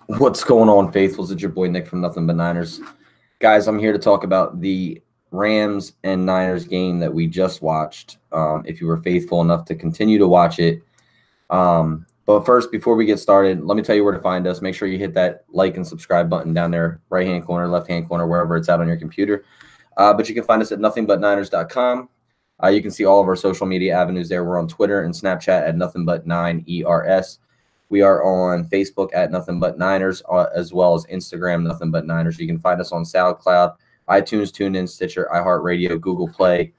What's going on, faithfuls? It's your boy Nick from Nothing But Niners. Guys, I'm here to talk about the Rams and Niners game that we just watched. If you were faithful enough to continue to watch it. But first, before we get started, let me tell you where to find us. Make sure you hit that like and subscribe button down there, right-hand corner, left-hand corner, wherever it's out on your computer. But you can find us at nothingbutniners.com. You can see all of our social media avenues there. We're on Twitter and Snapchat at nothingbut9ERS. We are on Facebook at Nothing But Niners, as well as Instagram, Nothing But Niners. You can find us on SoundCloud, iTunes, TuneIn, Stitcher, iHeartRadio, Google Play,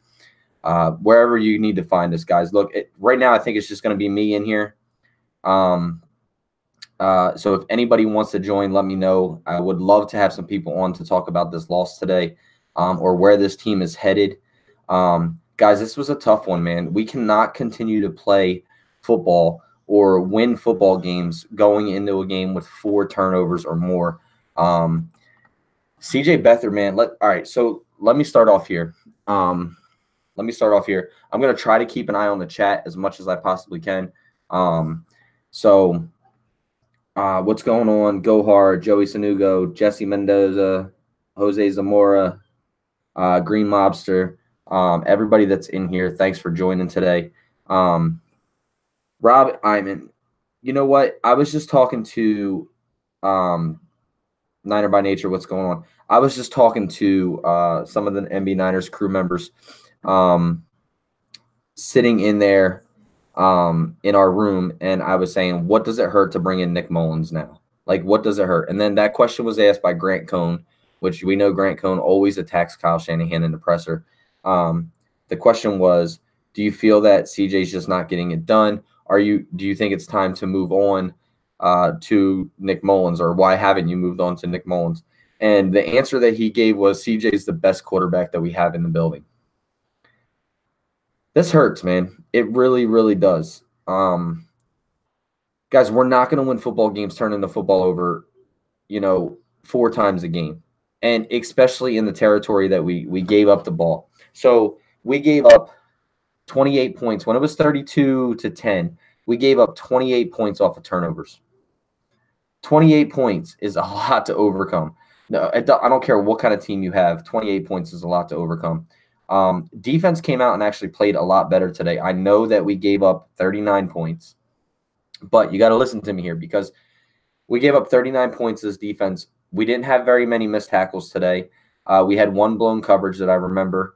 wherever you need to find us, guys. Look, right now I think it's just going to be me in here. So if anybody wants to join, let me know. I would love to have some people on to talk about this loss today, or where this team is headed. Guys, this was a tough one, man. We cannot continue to play football or win football games going into a game with 4 turnovers or more. CJ Beathard, man. All right, so let me start off here. I'm going to try to keep an eye on the chat as much as I possibly can. What's going on? Go Hard, Joey Sanugo, Jesse Mendoza, Jose Zamora, Green Mobster, everybody that's in here, thanks for joining today. Rob Iman, you know what? I was just talking to Niner by Nature. What's going on? I was just talking to some of the NB Niners crew members sitting in there in our room, and I was saying, what does it hurt to bring in Nick Mullins now? Like, what does it hurt? And then that question was asked by Grant Cohn, which we know Grant Cohn always attacks Kyle Shanahan in the presser. The question was, do you feel that CJ's just not getting it done? Do you think it's time to move on to Nick Mullins, or why haven't you moved on to Nick Mullins? And the answer that he gave was CJ's the best quarterback that we have in the building. This hurts, man. It really, really does. Guys, we're not going to win football games turning the football over, 4 times a game, and especially in the territory that we gave up the ball. So we gave up 28 points. When it was 32-10, we gave up 28 points off of turnovers. 28 points is a lot to overcome. No, I don't care what kind of team you have. 28 points is a lot to overcome. Defense came out and actually played a lot better today. I know that we gave up 39 points, but you got to listen to me here, because we gave up 39 points as defense. We didn't have very many missed tackles today. We had 1 blown coverage that I remember.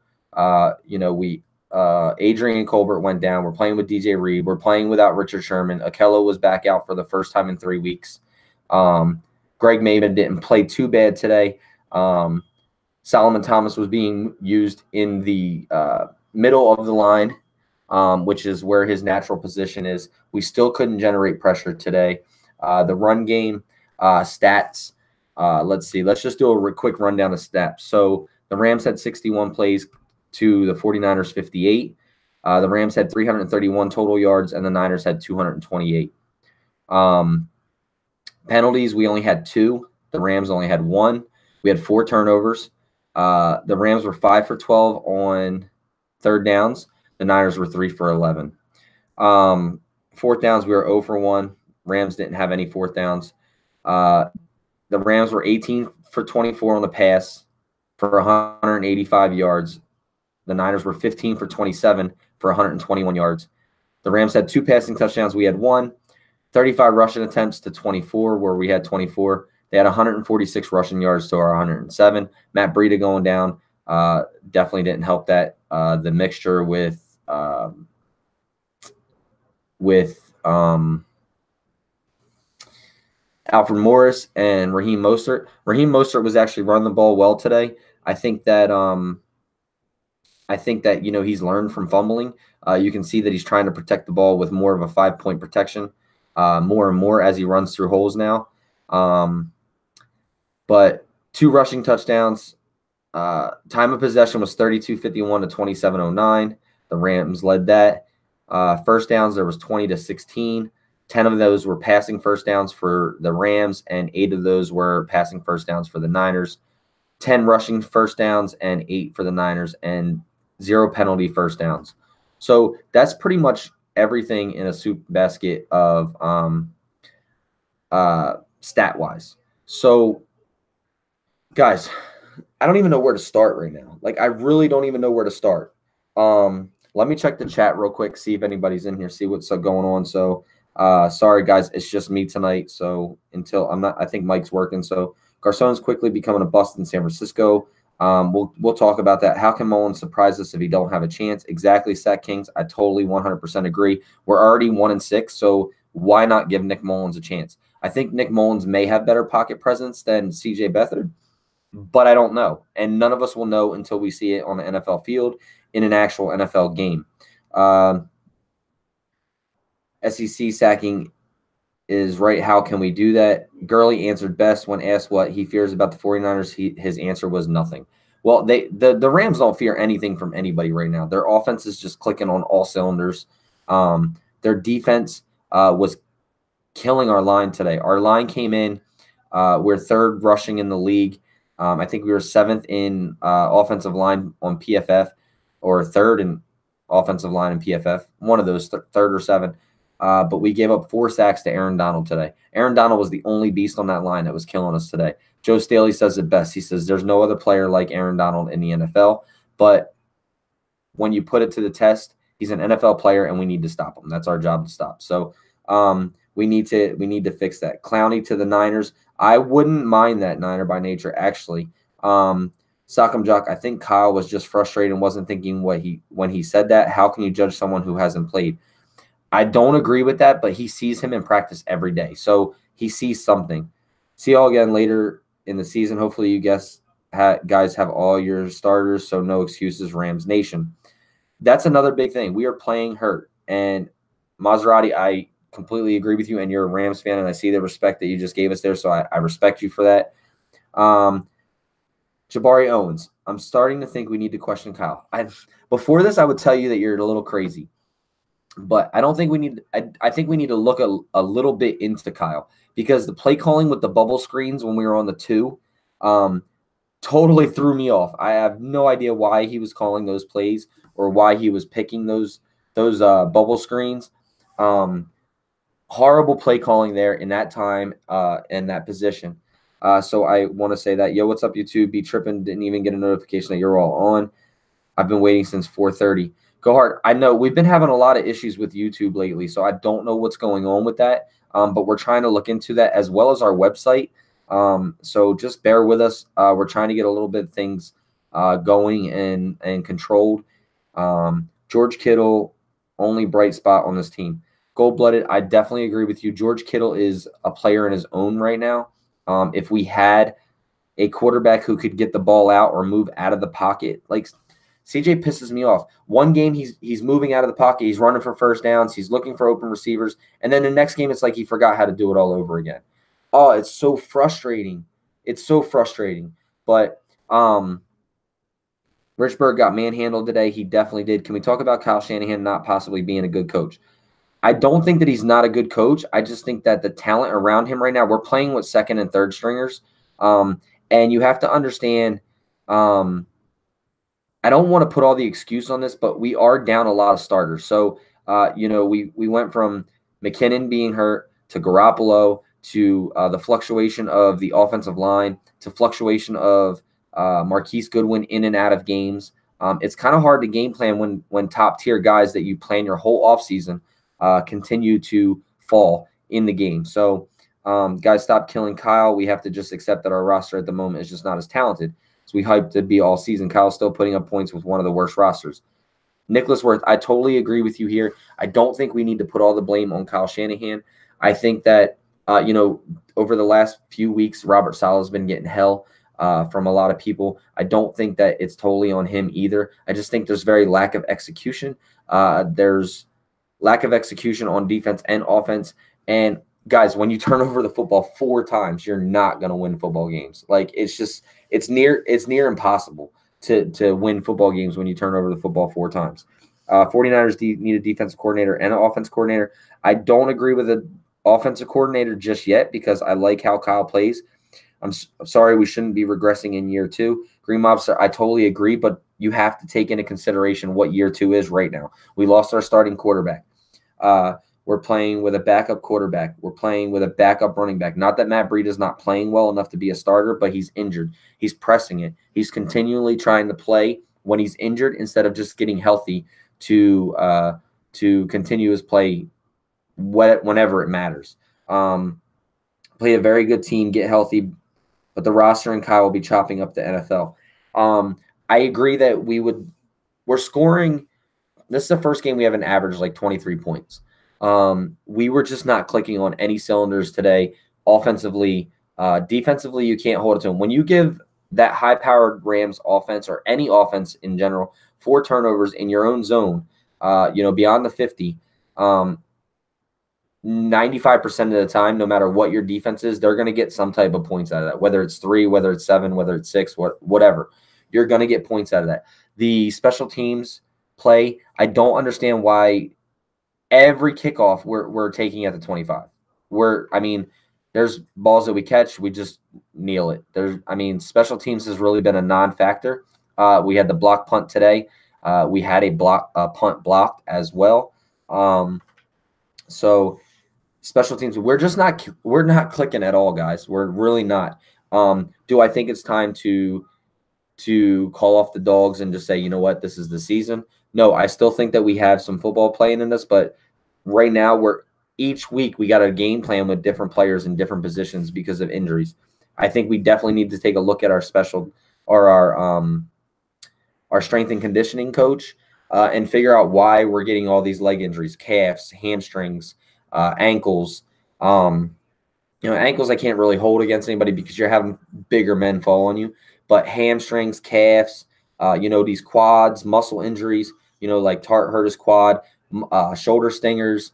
Adrian Colbert went down. We're playing with DJ Reed. We're playing without Richard Sherman. Akello was back out for the first time in 3 weeks. Greg Maven didn't play too bad today. Solomon Thomas was being used in the middle of the line, which is where his natural position is. We still couldn't generate pressure today. The run game stats, let's see. Let's just do a quick rundown of stats. So the Rams had 61 plays to the 49ers 58. The Rams had 331 total yards, and the Niners had 228. Penalties, we only had 2. The Rams only had 1. We had 4 turnovers. The Rams were 5 for 12 on third downs. The Niners were 3 for 11. Fourth downs, we were 0 for 1. Rams didn't have any fourth downs. The Rams were 18 for 24 on the pass for 185 yards. The Niners were 15 for 27 for 121 yards. The Rams had 2 passing touchdowns. We had 1. 35 rushing attempts to 24, where we had 24. They had 146 rushing yards to our 107. Matt Breida going down definitely didn't help that. The mixture with Alfred Morris and Raheem Mostert. Raheem Mostert was actually running the ball well today. I think that he's learned from fumbling. You can see that he's trying to protect the ball with more of a 5-point protection, more and more as he runs through holes now. But 2 rushing touchdowns. Time of possession was 32:51 to 27:09. The Rams led that. First downs, there was 20-16. 10 of those were passing first downs for the Rams, and 8 of those were passing first downs for the Niners. 10 rushing first downs and 8 for the Niners, and 0 penalty first downs. So that's pretty much everything in a soup basket of stat-wise. So, guys, I don't even know where to start right now. Like, I really don't even know where to start. Let me check the chat real quick, see if anybody's in here, see what's going on. So, sorry, guys, it's just me tonight. So, I think Mike's working. So, Garcon's quickly becoming a bust in San Francisco. We'll talk about that. How can Mullins surprise us if he don't have a chance? Exactly, Sack Kings. I totally 100% agree. We're already 1-6, so why not give Nick Mullins a chance? I think Nick Mullins may have better pocket presence than CJ Beathard, but I don't know. And none of us will know until we see it on the NFL field in an actual NFL game. SEC sacking is right. How can we do that? Gurley answered best when asked what he fears about the 49ers. His answer was nothing. Well, the Rams don't fear anything from anybody right now. Their offense is just clicking on all cylinders. Their defense was killing our line today. Our line came in. We're third rushing in the league. I think we were seventh in offensive line on PFF, or third in offensive line in PFF. One of those, third or seventh. But we gave up 4 sacks to Aaron Donald today. Aaron Donald was the only beast on that line that was killing us today. Joe Staley says it best. He says there's no other player like Aaron Donald in the NFL. But when you put it to the test, he's an NFL player, and we need to stop him. That's our job to stop. So we need to fix that. Clowney to the Niners. I wouldn't mind that, Niner by nature, actually. Sock'em Jock, I think Kyle was just frustrated and wasn't thinking when he said that. How can you judge someone who hasn't played? I don't agree with that, but he sees him in practice every day. So he sees something. See y'all again later in the season. Hopefully you guys have all your starters, so no excuses, Rams Nation. That's another big thing. We are playing hurt. And Maserati, I completely agree with you, and you're a Rams fan, and I see the respect that you just gave us there, so I respect you for that. Jabari Owens, I'm starting to think we need to question Kyle. Before this, I would tell you that you're a little crazy. But I don't think we need – I think we need to look a little bit into Kyle, because the play calling with the bubble screens when we were on the 2 totally threw me off. I have no idea why he was calling those plays or why he was picking those bubble screens. Horrible play calling there in that time in that position. So I want to say that. Yo, what's up, YouTube? Be tripping. Didn't even get a notification that you're all on. I've been waiting since 4:30. Go hard. I know we've been having a lot of issues with YouTube lately, so I don't know what's going on with that. But we're trying to look into that, as well as our website. So just bear with us. We're trying to get a little bit of things going and controlled. George Kittle, only bright spot on this team. Gold-blooded, I definitely agree with you. George Kittle is a player in his own right now. If we had a quarterback who could get the ball out or move out of the pocket, like CJ pisses me off. One game he's moving out of the pocket, he's running for first downs, he's looking for open receivers, and then the next game it's like he forgot how to do it all over again. Oh, it's so frustrating. It's so frustrating. But Richburg got manhandled today. He definitely did. Can we talk about Kyle Shanahan not possibly being a good coach? I don't think that he's not a good coach. I just think that the talent around him right now, we're playing with second and third stringers. And you have to understand, I don't want to put all the excuse on this, but we are down a lot of starters. So, we went from McKinnon being hurt to Garoppolo to the fluctuation of the offensive line to fluctuation of Marquise Goodwin in and out of games. It's kind of hard to game plan when top-tier guys that you plan your whole offseason continue to fall in the game. So, guys, stop killing Kyle. We have to just accept that our roster at the moment is just not as talented. So we hyped to be all season. Kyle's still putting up points with one of the worst rosters. Nicholas Worth, I totally agree with you here. I don't think we need to put all the blame on Kyle Shanahan. I think that, over the last few weeks, Robert Saleh has been getting hell from a lot of people. I don't think that it's totally on him either. I just think there's very lack of execution. There's lack of execution on defense and offense. And, guys, when you turn over the football 4 times, you're not going to win football games. Like, it's near impossible to win football games when you turn over the football 4 times. 49ers need a defensive coordinator and an offensive coordinator. I don't agree with an offensive coordinator just yet because I like how Kyle plays. I'm sorry we shouldn't be regressing in year 2. Green Mobster, I totally agree, but you have to take into consideration what year 2 is right now. We lost our starting quarterback. We're playing with a backup quarterback. We're playing with a backup running back. Not that Matt Breida is not playing well enough to be a starter, but he's injured. He's pressing it. He's continually trying to play when he's injured instead of just getting healthy to continue his play whenever it matters. Play a very good team, get healthy, but the roster and Kyle will be chopping up the NFL. I agree that we're scoring. This is the first game we have an average like 23 points. We were just not clicking on any cylinders today. Offensively, defensively, you can't hold it to them. When you give that high-powered Rams offense or any offense in general 4 turnovers in your own zone, beyond the 50, 95% of the time, no matter what your defense is, they're going to get some type of points out of that, whether it's 3, whether it's 7, whether it's 6, whatever. You're going to get points out of that. The special teams play, I don't understand why every kickoff we're taking at the 25. There's balls that we catch, we just kneel it. Special teams has really been a non-factor. We had the block punt today. We had a punt blocked as well. So special teams, we're not clicking at all, guys. We're really not. Do I think it's time to call off the dogs and just say, you know what, this is the season? No, I still think that we have some football playing in this, but right now each week we got a game plan with different players in different positions because of injuries. I think we definitely need to take a look at our strength and conditioning coach and figure out why we're getting all these leg injuries, calves, hamstrings, ankles. Ankles I can't really hold against anybody because you're having bigger men fall on you, but hamstrings, calves, these quads, muscle injuries, like Tart hurt his quad, shoulder stingers,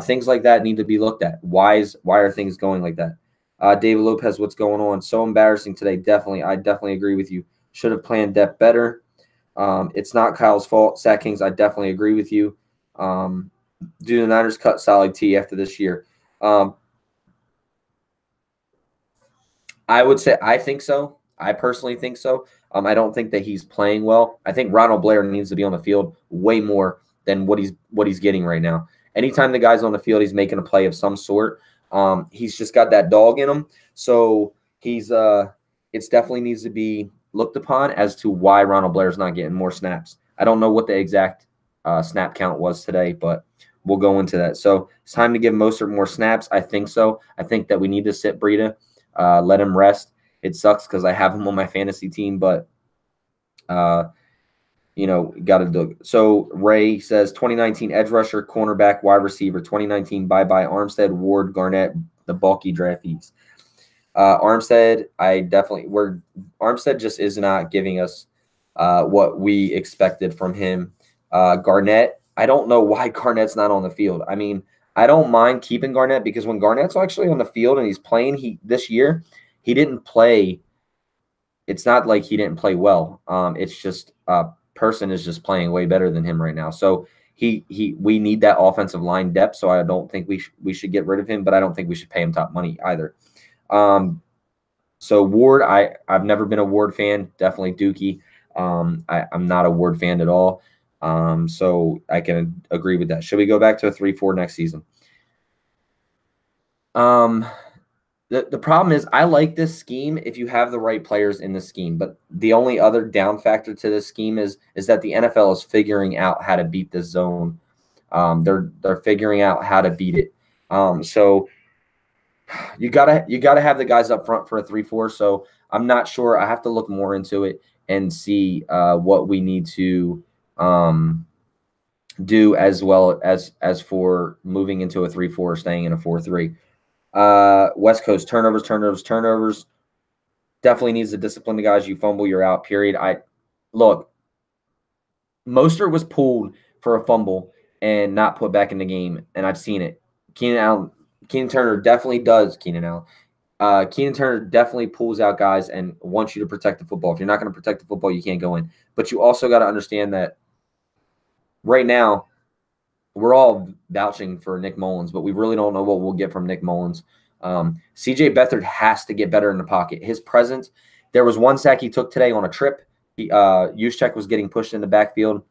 things like that need to be looked at. Why are things going like that? David Lopez, what's going on? So embarrassing today. I definitely agree with you. Should have planned depth better. It's not Kyle's fault. Sack Kings, I definitely agree with you. Do the Niners cut Sally T after this year? I would say I think so. I personally think so. I don't think that he's playing well. I think Ronald Blair needs to be on the field way more than what he's getting right now. Anytime the guy's on the field, he's making a play of some sort. He's just got that dog in him. So it's definitely needs to be looked upon as to why Ronald Blair's not getting more snaps. I don't know what the exact snap count was today, but we'll go into that. So it's time to give Mostert more snaps. I think so. I think that we need to sit Breida, let him rest. It sucks because I have him on my fantasy team, but got to do it. So Ray says 2019 edge rusher, cornerback, wide receiver. 2019 bye-bye Armstead, Ward, Garnett, the bulky draftees. Armstead, Armstead just is not giving us what we expected from him. Garnett, I don't know why Garnett's not on the field. I don't mind keeping Garnett because when Garnett's actually on the field and he's playing, this year he didn't play. It's not like he didn't play well. It's just Person is just playing way better than him right now. So we need that offensive line depth. So I don't think we should get rid of him, but I don't think we should pay him top money either. So Ward, I've never been a Ward fan. Definitely Dookie. I'm not a Ward fan at all. So I can agree with that. Should we go back to a 3-4 next season? The problem is I like this scheme if you have the right players in the scheme. But the only other down factor to this scheme is that the NFL is figuring out how to beat this zone. They're figuring out how to beat it. So you gotta have the guys up front for a 3-4. So I'm not sure. I have to look more into it and see what we need to do as well as for moving into a 3-4 or staying in a 4-3. West Coast turnovers. Definitely needs to discipline the guys. You fumble, you're out, period. Mostert was pulled for a fumble and not put back in the game, and I've seen it. Keenan Turner definitely does. Keenan Turner definitely pulls out guys and wants you to protect the football. If you're not going to protect the football, you can't go in. But you also got to understand that right now, we're all vouching for Nick Mullins, but we really don't know what we'll get from Nick Mullins. C.J. Beathard has to get better in the pocket. His presence, there was one sack he took today on a trip. Juszczyk was getting pushed in the backfield,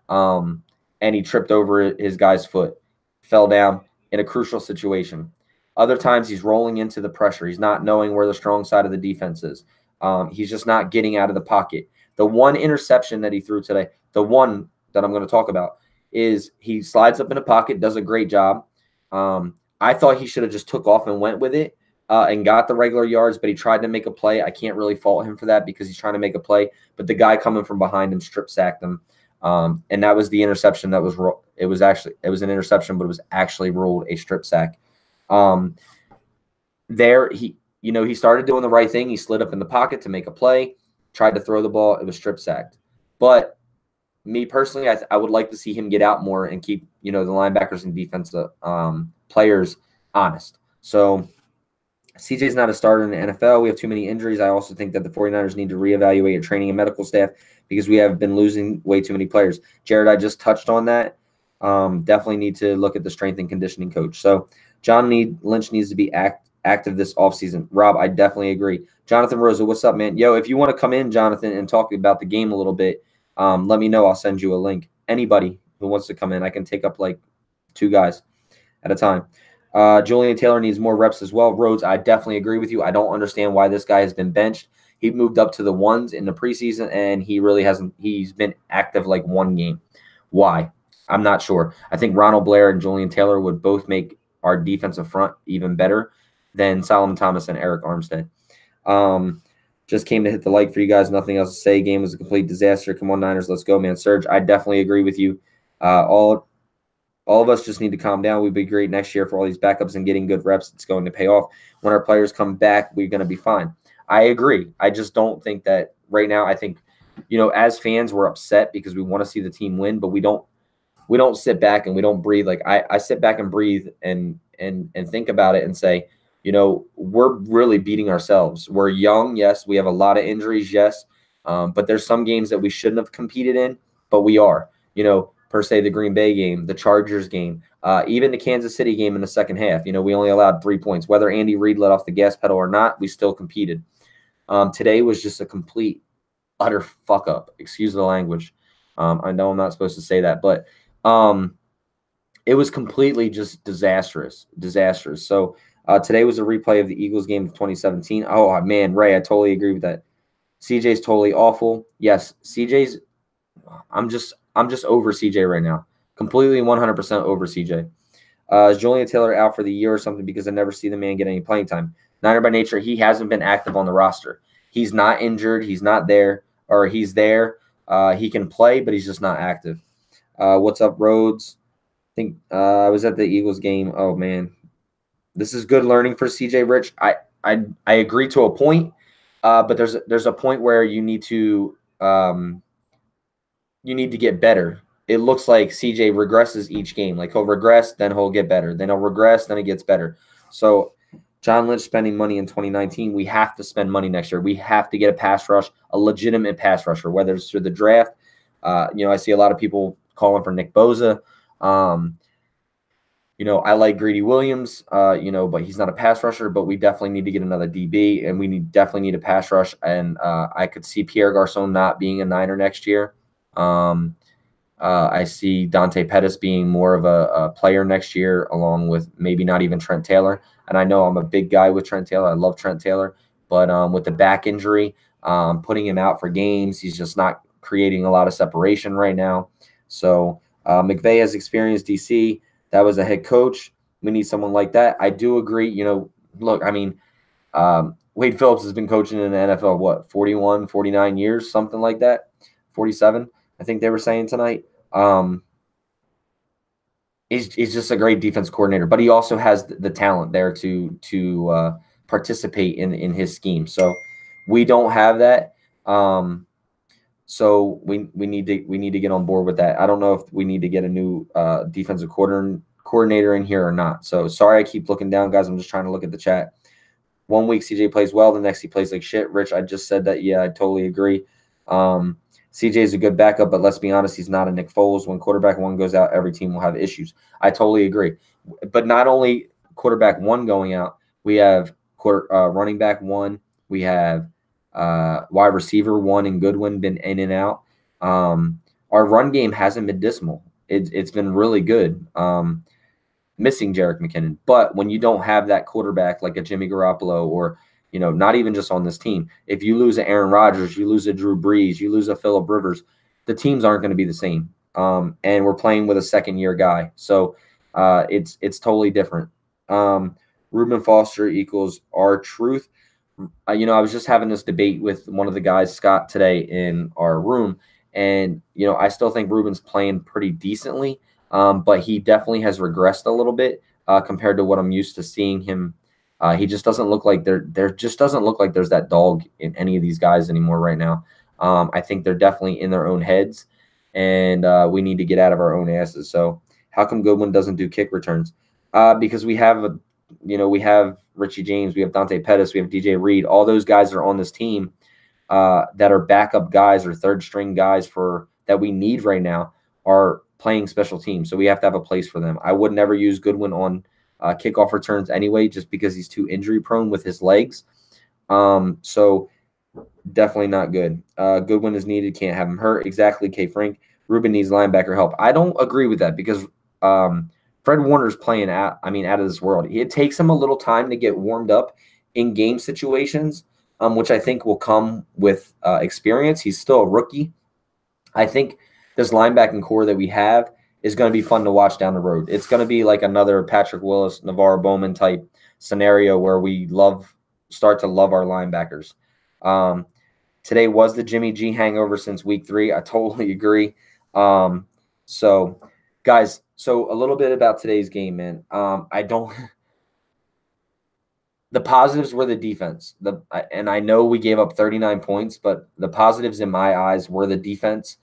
and he tripped over his guy's foot, fell down. in a crucial situation. Other times he's rolling into the pressure. He's not knowing where the strong side of the defense is. He's just not getting out of the pocket. The one interception that he threw today, the one that I'm going to talk about, is he slides up in the pocket, does a great job. I thought he should have just took off and went with it and got the regular yards, but he tried to make a play. I can't really fault him for that because he's trying to make a play, but the guy coming from behind him strip sacked him. And that was the interception that was – it was an interception, but it was actually ruled a strip sack. There he started doing the right thing. He slid up in the pocket to make a play, tried to throw the ball. It was strip sacked. But me personally, I would like to see him get out more and keep, the linebackers and defensive players honest. So CJ's not a starter in the NFL. We have too many injuries. I also think that the 49ers need to reevaluate your training and medical staff because we have been losing way too many players. Jared, I just touched on that. Definitely need to look at the strength and conditioning coach. So John Lynch needs to be active this offseason. Rob, I definitely agree. Jonathan Rosa, what's up, man? Yo, if you want to come in, Jonathan, and talk about the game a little bit, let me know. I'll send you a link. Anybody who wants to come in, I can take up like 2 guys at a time. Julian Taylor needs more reps as well. Rhodes, I definitely agree with you. I don't understand why this guy has been benched. He moved up to the ones in the preseason, and he really hasn't – he's been active like 1 game. Why? I'm not sure. I think Ronald Blair and Julian Taylor would both make our defensive front even better than Solomon Thomas and Eric Armstead. Just came to hit the like for you guys. Nothing else to say. Game was a complete disaster. Come on, Niners. Let's go, man. Serge, I definitely agree with you. All of us just need to calm down. We'd be great next year for all these backups and getting good reps. It's going to pay off. When our players come back, we're going to be fine. I agree. I just don't think that right now. I think, as fans, we're upset because we want to see the team win, but we don't sit back and we don't breathe. Like I sit back and breathe and think about it and say, we're really beating ourselves. We're young. Yes. We have a lot of injuries. Yes. But there's some games that we shouldn't have competed in, but we are, per se, the Green Bay game, the Chargers game, even the Kansas City game in the second half. We only allowed 3 points. Whether Andy Reid let off the gas pedal or not, we still competed. Today was just a complete, utter fuck up. Excuse the language. I know I'm not supposed to say that, but it was completely just disastrous. So today was a replay of the Eagles game of 2017. Oh, man, Ray, I totally agree with that. CJ's totally awful. Yes, I'm just over CJ right now. Completely 100% over CJ. Is Julian Taylor out for the year or something because I never see the man get any playing time? Niner by nature, he hasn't been active on the roster. He's not injured. He's not there, or he's there. He can play, but he's just not active. What's up, Rhodes? I think I was at the Eagles game. Oh, man. This is good learning for CJ Rich. I agree to a point, but there's a point where you need to get better. It looks like CJ regresses each game. Like he'll regress, then he'll get better. Then he'll regress, then it gets better. So John Lynch spending money in 2019. We have to spend money next year. We have to get a pass rush, a legitimate pass rusher, whether it's through the draft. I see a lot of people calling for Nick Bosa. I like Greedy Williams, but he's not a pass rusher. But we definitely need to get another DB, and we definitely need a pass rush. And I could see Pierre Garçon not being a Niner next year. I see Dante Pettis being more of a player next year, along with maybe not even Trent Taylor. And I know I'm a big guy with Trent Taylor. I love Trent Taylor. But with the back injury, putting him out for games, he's just not creating a lot of separation right now. So McVay has experienced DC. That was a head coach. We need someone like that. I do agree. Look, I mean, Wade Phillips has been coaching in the NFL, 41, 49 years, something like that, 47, I think they were saying tonight. He's just a great defense coordinator, but he also has the talent there to participate in his scheme. So we don't have that. So we need to get on board with that. I don't know if we need to get a new defensive coordinator in here or not. So sorry, I keep looking down, guys. I'm just trying to look at the chat. 1 week CJ plays well, the next he plays like shit. Rich, I just said that. Yeah, I totally agree. CJ is a good backup, but let's be honest, he's not a Nick Foles. When quarterback 1 goes out, every team will have issues. I totally agree. But not only quarterback 1 going out, we have running back 1. We have wide receiver 1 and Goodwin been in and out. Our run game hasn't been dismal. It's been really good. missing Jerick McKinnon. But when you don't have that quarterback like a Jimmy Garoppolo or, not even just on this team, if you lose a Aaron Rodgers, you lose a Drew Brees, you lose a Phillip Rivers, the teams aren't going to be the same. And we're playing with a second-year guy. So it's totally different. Reuben Foster equals R-Truth. I was just having this debate with one of the guys, Scott, today in our room. And, I still think Reuben's playing pretty decently, but he definitely has regressed a little bit compared to what I'm used to seeing him. He just doesn't look like there just doesn't look like there's that dog in any of these guys anymore right now. I think they're definitely in their own heads, and we need to get out of our own asses. So how come Goodwin doesn't do kick returns? Because we have we have Richie James, we have Dante Pettis, we have DJ Reed. All those guys are on this team that are backup guys or third string guys that we need right now are playing special teams. So we have to have a place for them. I would never use Goodwin on kickoff returns anyway, just because he's too injury prone with his legs. So definitely not good. Goodwin is needed. Can't have him hurt. Exactly. K. Frank. Reuben needs linebacker help. I don't agree with that because Fred Warner's playing out of this world. It takes him a little time to get warmed up in game situations, which I think will come with experience. He's still a rookie. I think this linebacking core that we have is going to be fun to watch down the road. It's going to be like another Patrick Willis, Navarro Bowman type scenario where we start to love our linebackers. Today was the Jimmy G hangover since week 3. I totally agree. So, guys, a little bit about today's game, man. The positives were the defense. And I know we gave up 39 points, but the positives in my eyes were the defense.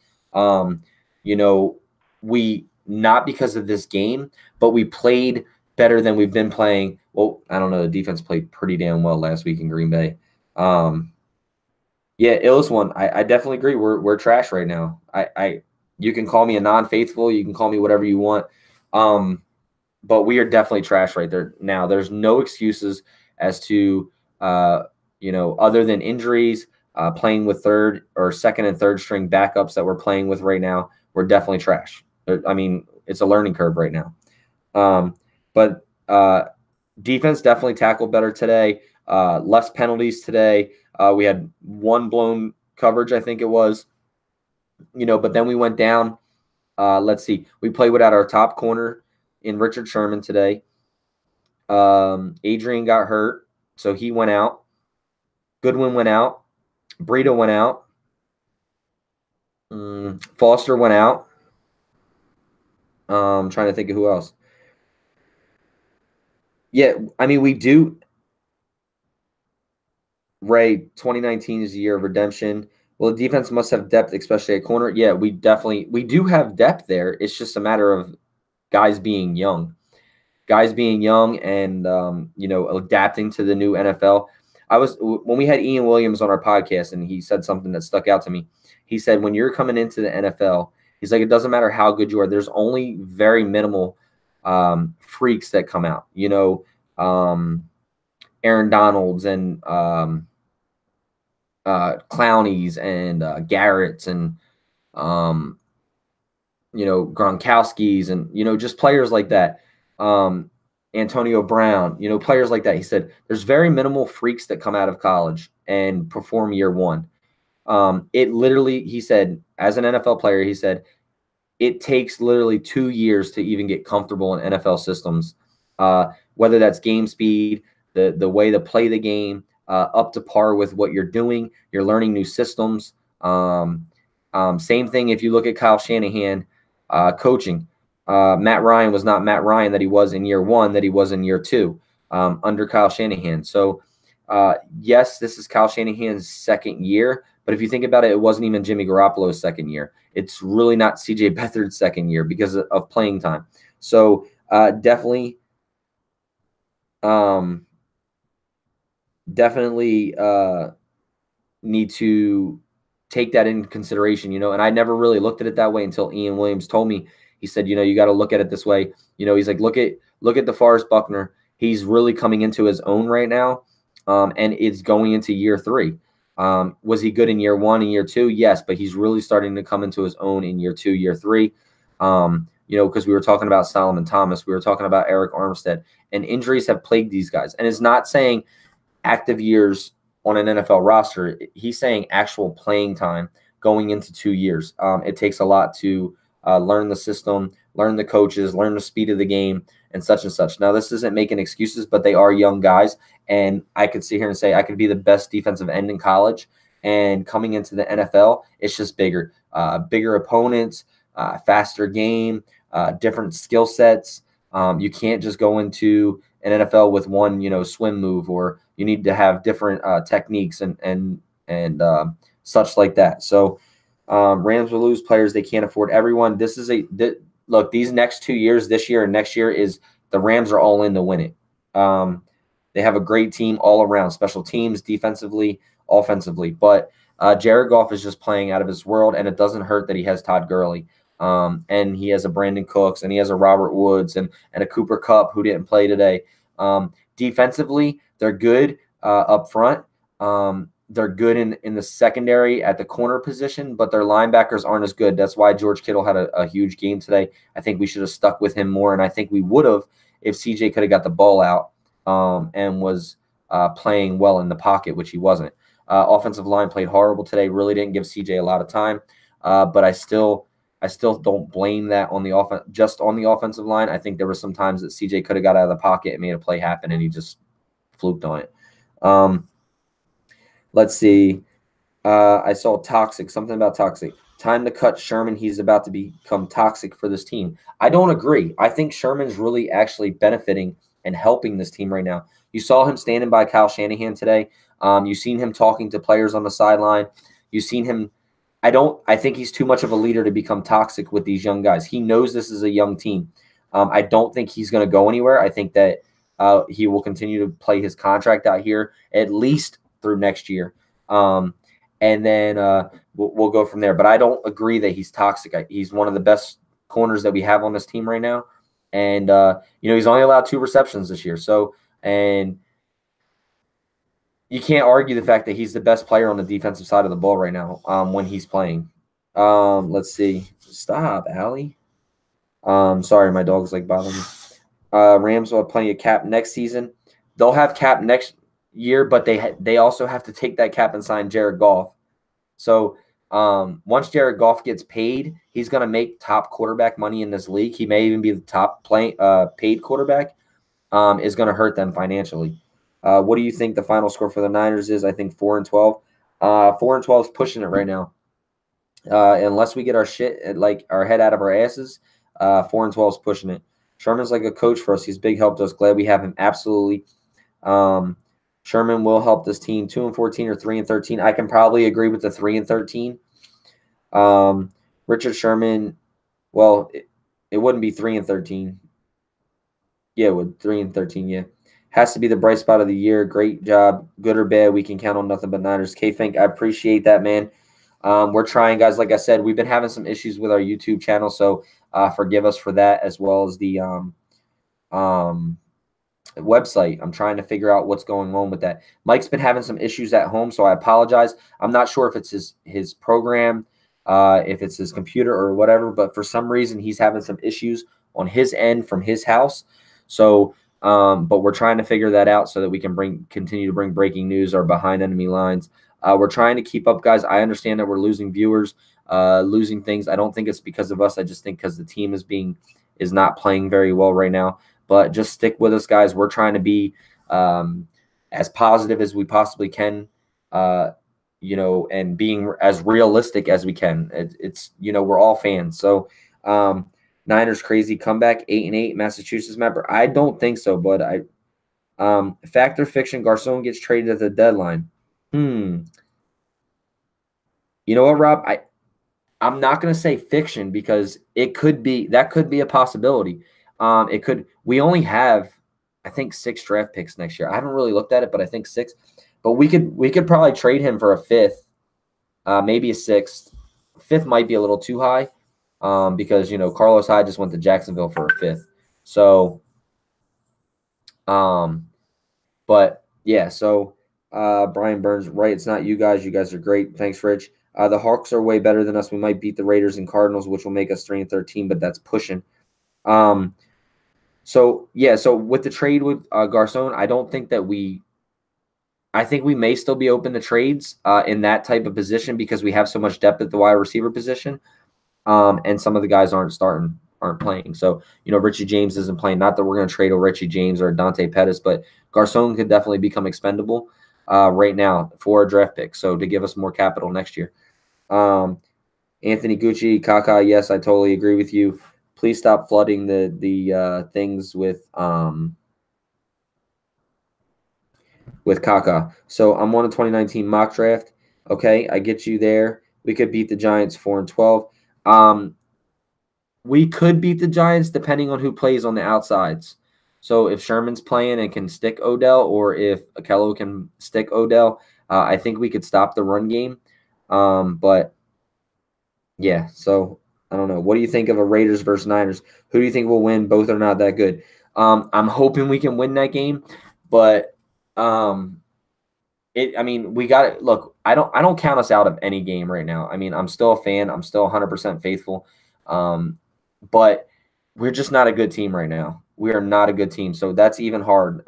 We not because of this game, but we played better than we've been playing. Well, I don't know. The defense played pretty damn well last week in Green Bay. Yeah, Illis one. I definitely agree. We're trash right now. You can call me a non-faithful. You can call me whatever you want. But we are definitely trash right there now. There's no excuses as to other than injuries, playing with third or second and third string backups that we're playing with right now. We're definitely trash. I mean, it's a learning curve right now. But defense definitely tackled better today. Less penalties today. We had one blown coverage, I think it was. But then we went down. Let's see. We played without our top corner in Richard Sherman today. Adrian got hurt, so he went out. Goodwin went out. Breida went out. Foster went out. Trying to think of who else. Yeah, I mean, we do. Ray, 2019 is the year of redemption. Well, the defense must have depth, especially at corner. Yeah, we do have depth there. It's just a matter of guys being young and, adapting to the new NFL. When we had Ian Williams on our podcast, and he said something that stuck out to me. He said, when you're coming into the NFL, he's like, it doesn't matter how good you are. There's only very minimal freaks that come out, Aaron Donalds and Clownies and Garrett's and Gronkowski's and just players like that. Antonio Brown, players like that. He said there's very minimal freaks that come out of college and perform year one. It literally, he said, as an NFL player, he said it takes literally 2 years to even get comfortable in NFL systems, whether that's game speed, the way to play the game, up to par with what you're doing. You're learning new systems. Same thing if you look at Kyle Shanahan coaching. Matt Ryan was not Matt Ryan that he was in year 1, that he was in year 2 under Kyle Shanahan. So, yes, this is Kyle Shanahan's second year. But if you think about it, it wasn't even Jimmy Garoppolo's second year. It's really not C.J. Beathard's second year because of playing time. So, definitely need to take that into consideration, and I never really looked at it that way until Ian Williams told me. He said, you got to look at it this way. He's like, look at DeForest Buckner. He's really coming into his own right now, and it's going into year 3. Was he good in year 1 and year 2? Yes, but he's really starting to come into his own in year 2, year 3. because we were talking about Solomon Thomas, we were talking about Eric Armstead, and injuries have plagued these guys. And it's not saying active years on an NFL roster. He's saying actual playing time going into 2 years. It takes a lot to learn the system, learn the coaches, learn the speed of the game, and such and such. Now, this isn't making excuses, but they are young guys, and I could sit here and say I could be the best defensive end in college, and coming into the NFL, it's just bigger opponents, faster game, different skill sets. You can't just go into an NFL with one, swim move, or you need to have different techniques and such like that. So Rams will lose players. They can't afford everyone. Look, these next 2 years, this year and next year, is the Rams are all in to win it. They have a great team all around, special teams, defensively, offensively. But Jared Goff is just playing out of his world, and it doesn't hurt that he has Todd Gurley. And he has a Brandon Cooks, and he has a Robert Woods and a Cooper Kupp who didn't play today. Defensively, they're good up front. They're good in the secondary at the corner position, but their linebackers aren't as good. That's why George Kittle had a huge game today. I think we should have stuck with him more, and I think we would have if CJ could have got the ball out and was playing well in the pocket, which he wasn't. Offensive line played horrible today. Really didn't give CJ a lot of time, but I still don't blame that on the offensive line. I think there were some times that CJ could have got out of the pocket and made a play happen, and he just fluked on it. Let's see. I saw toxic, something about toxic. Time to cut Sherman. He's about to become toxic for this team. I don't agree. I think Sherman's really actually benefiting and helping this team right now. You saw him standing by Kyle Shanahan today. You've seen him talking to players on the sideline. You've seen him. I think he's too much of a leader to become toxic with these young guys. He knows this is a young team. I don't think he's going to go anywhere. I think that he will continue to play his contract out here at least through next year. And then we'll go from there. But I don't agree that he's toxic. He's one of the best corners that we have on this team right now. And, he's only allowed 2 receptions this year. And you can't argue the fact that he's the best player on the defensive side of the ball right now when he's playing. Let's see. Stop, Allie. Sorry, my dog's bothering me. Rams will have plenty of cap next season. They'll have cap next year, but they also have to take that cap and sign Jared Goff. So once Jared Goff gets paid, he's going to make top quarterback money in this league. He may even be the top paid quarterback. Is going to hurt them financially. What do you think the final score for the Niners is? I think 4-12. 4-12 is pushing it right now. Unless we get our our head out of our asses, 4-12 is pushing it. Sherman's like a coach for us. He's big help to us. Glad we have him. Absolutely. Sherman will help this team. 2-14 or 3-13. I can probably agree with the 3-13. Richard Sherman. Well, it wouldn't be 3-13. Yeah, it would. 3-13. Yeah. Has to be the bright spot of the year. Great job. Good or bad, we can count on nothing but Niners. K-Fink, I appreciate that, man. We're trying, guys. Like I said, we've been having some issues with our YouTube channel, so forgive us for that, as well as the website. I'm trying to figure out what's going on with that. Mike's been having some issues at home, so I apologize. I'm not sure if it's his program, if it's his computer or whatever, but for some reason he's having some issues on his end from his house. So but we're trying to figure that out so that we can continue to bring breaking news or behind enemy lines. We're trying to keep up, guys. I understand that we're losing viewers, losing things. I don't think it's because of us. I just think because the team is not playing very well right now. But just stick with us, guys. We're trying to be as positive as we possibly can, and being as realistic as we can. It's we're all fans. So Niners crazy comeback, 8-8, Massachusetts member. I don't think so, but fact or fiction, Garcon gets traded at the deadline. You know what, Rob? I'm not going to say fiction because that could be a possibility. It could. We only have, I think, 6 draft picks next year. I haven't really looked at it, but I think 6. But we could probably trade him for a 5th, maybe a 6th. 5th might be a little too high. Because Carlos Hyde just went to Jacksonville for a 5th. So, but yeah. So, Brian Burns, right? It's not you guys. You guys are great. Thanks, Rich. The Hawks are way better than us. We might beat the Raiders and Cardinals, which will make us 3-13, but that's pushing. So with the trade with Garcon, I think we may still be open to trades in that type of position because we have so much depth at the wide receiver position, and some of the guys aren't playing. So, Richie James isn't playing. Not that we're going to trade a Richie James or Dante Pettis, but Garcon could definitely become expendable right now for a draft pick. So to give us more capital next year. Anthony Gucci, Kaka, yes, I totally agree with you. Please stop flooding the things with Kaka. So I'm on a 2019 mock draft. Okay, I get you there. We could beat the Giants 4-12. We could beat the Giants depending on who plays on the outsides. So if Sherman's playing and can stick Odell, or if Akello can stick Odell, I think we could stop the run game. But yeah, so I don't know. What do you think of a Raiders versus Niners? Who do you think will win? Both are not that good. I'm hoping we can win that game, but we got it. Look, I don't count us out of any game right now. I mean, I'm still a fan. I'm still 100% faithful. But we're just not a good team right now. We are not a good team, so that's even hard.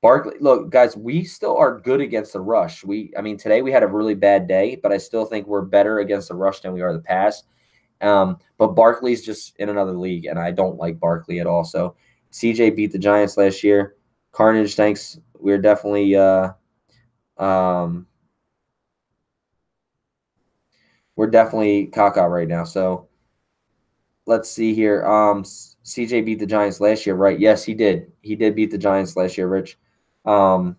Barkley, look, guys, we still are good against the rush. Today we had a really bad day, but I still think we're better against the rush than we are the pass. But Barkley's just in another league, and I don't like Barkley at all. So CJ beat the Giants last year. Carnage, thanks. We're definitely Kaka right now. So let's see here. CJ beat the Giants last year, right? Yes, he did. He did beat the Giants last year, Rich. Milton,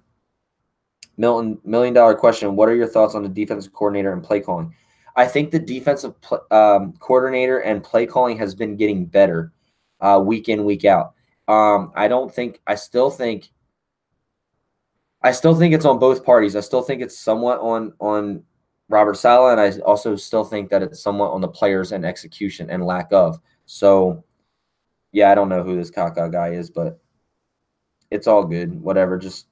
$1 million question. What are your thoughts on the defensive coordinator and play calling? I think the defensive coordinator and play calling has been getting better week in, week out. I still think it's on both parties. I still think it's somewhat on Robert Saleh, and I also still think that it's somewhat on the players and execution and lack of. So, yeah, I don't know who this Kaka guy is, but it's all good. Whatever. Just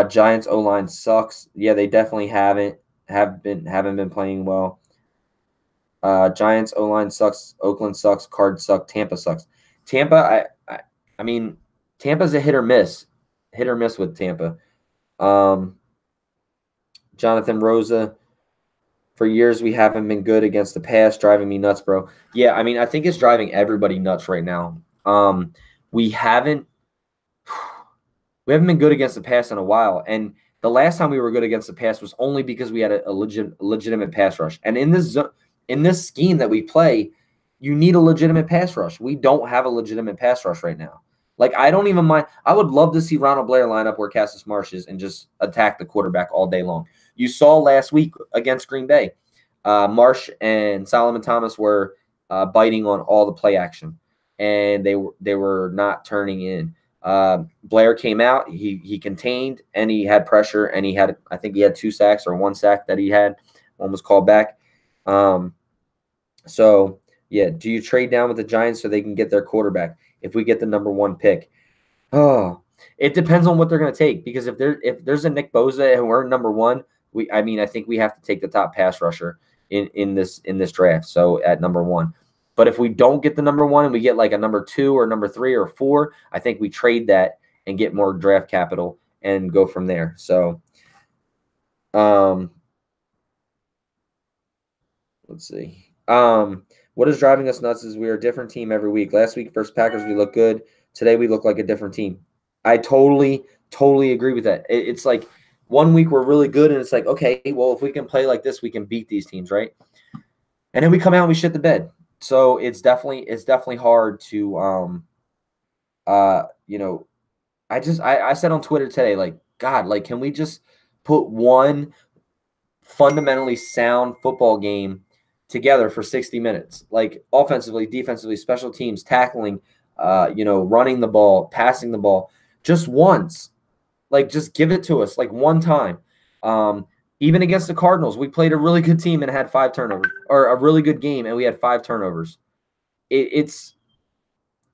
Giants O-line sucks. Yeah, they definitely haven't been playing well. Giants O-line sucks. Oakland sucks. Cards suck. Tampa sucks. Tampa, Tampa's a hit or miss. Hit or miss with Tampa. Jonathan Rosa, for years we haven't been good against the pass, driving me nuts, bro. Yeah, I think it's driving everybody nuts right now. We haven't been good against the pass in a while, and the last time we were good against the pass was only because we had a legitimate pass rush. And in this scheme that we play, you need a legitimate pass rush. We don't have a legitimate pass rush right now. Like, I don't even mind. I would love to see Ronald Blair line up where Cassius Marsh is and just attack the quarterback all day long. You saw last week against Green Bay, Marsh and Solomon Thomas were biting on all the play action, and they were not turning in. Blair came out. He contained, and he had pressure, and I think he had 2 sacks or 1 sack that he had. One was called back. So yeah, do you trade down with the Giants so they can get their quarterback if we get the number 1 pick? Oh, it depends on what they're going to take, because if there's a Nick Bosa and we're number 1, I think we have to take the top pass rusher in this draft. So at number 1. But if we don't get the number 1 and we get like a number 2 or number 3 or 4, I think we trade that and get more draft capital and go from there. So, let's see. What is driving us nuts is we are a different team every week. Last week versus Packers, we look good. Today we look like a different team. I totally agree with that. It's like one week we're really good, and it's like, okay, well, if we can play like this, we can beat these teams, right? And then we come out and we shit the bed. So it's definitely hard to I said on Twitter today, like, God, like, can we just put one fundamentally sound football game together for 60 minutes, like offensively, defensively, special teams, tackling, running the ball, passing the ball, just once, like, just give it to us like one time. Even against the Cardinals, we played a really good team and had 5 turnovers, or a really good game and we had 5 turnovers. It's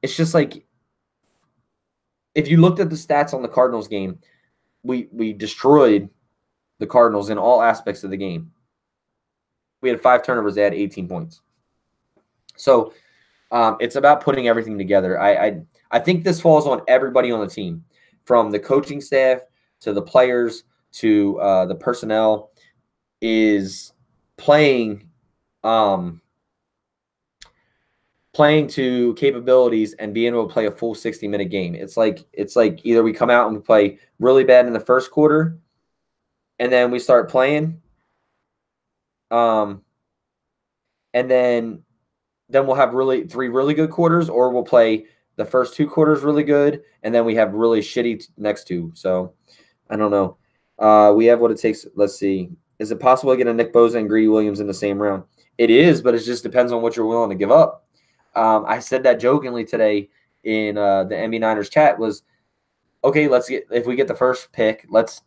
just like, if you looked at the stats on the Cardinals game, we destroyed the Cardinals in all aspects of the game. We had 5 turnovers. They had 18 points. So it's about putting everything together. I think this falls on everybody on the team, from the coaching staff to the players to the personnel, is playing playing to capabilities and being able to play a full 60-minute game. It's like either we come out and we play really bad in the first quarter, and then we start playing, and then we'll have 3 really good quarters, or we'll play the first 2 quarters really good, and then we have really shitty next 2. So I don't know. We have what it takes. Let's see. Is it possible to get a Nick Bosa and Greedy Williams in the same round? It is, but it just depends on what you're willing to give up. I said that jokingly today in the NB Niners chat was, okay, if we get the first pick, let's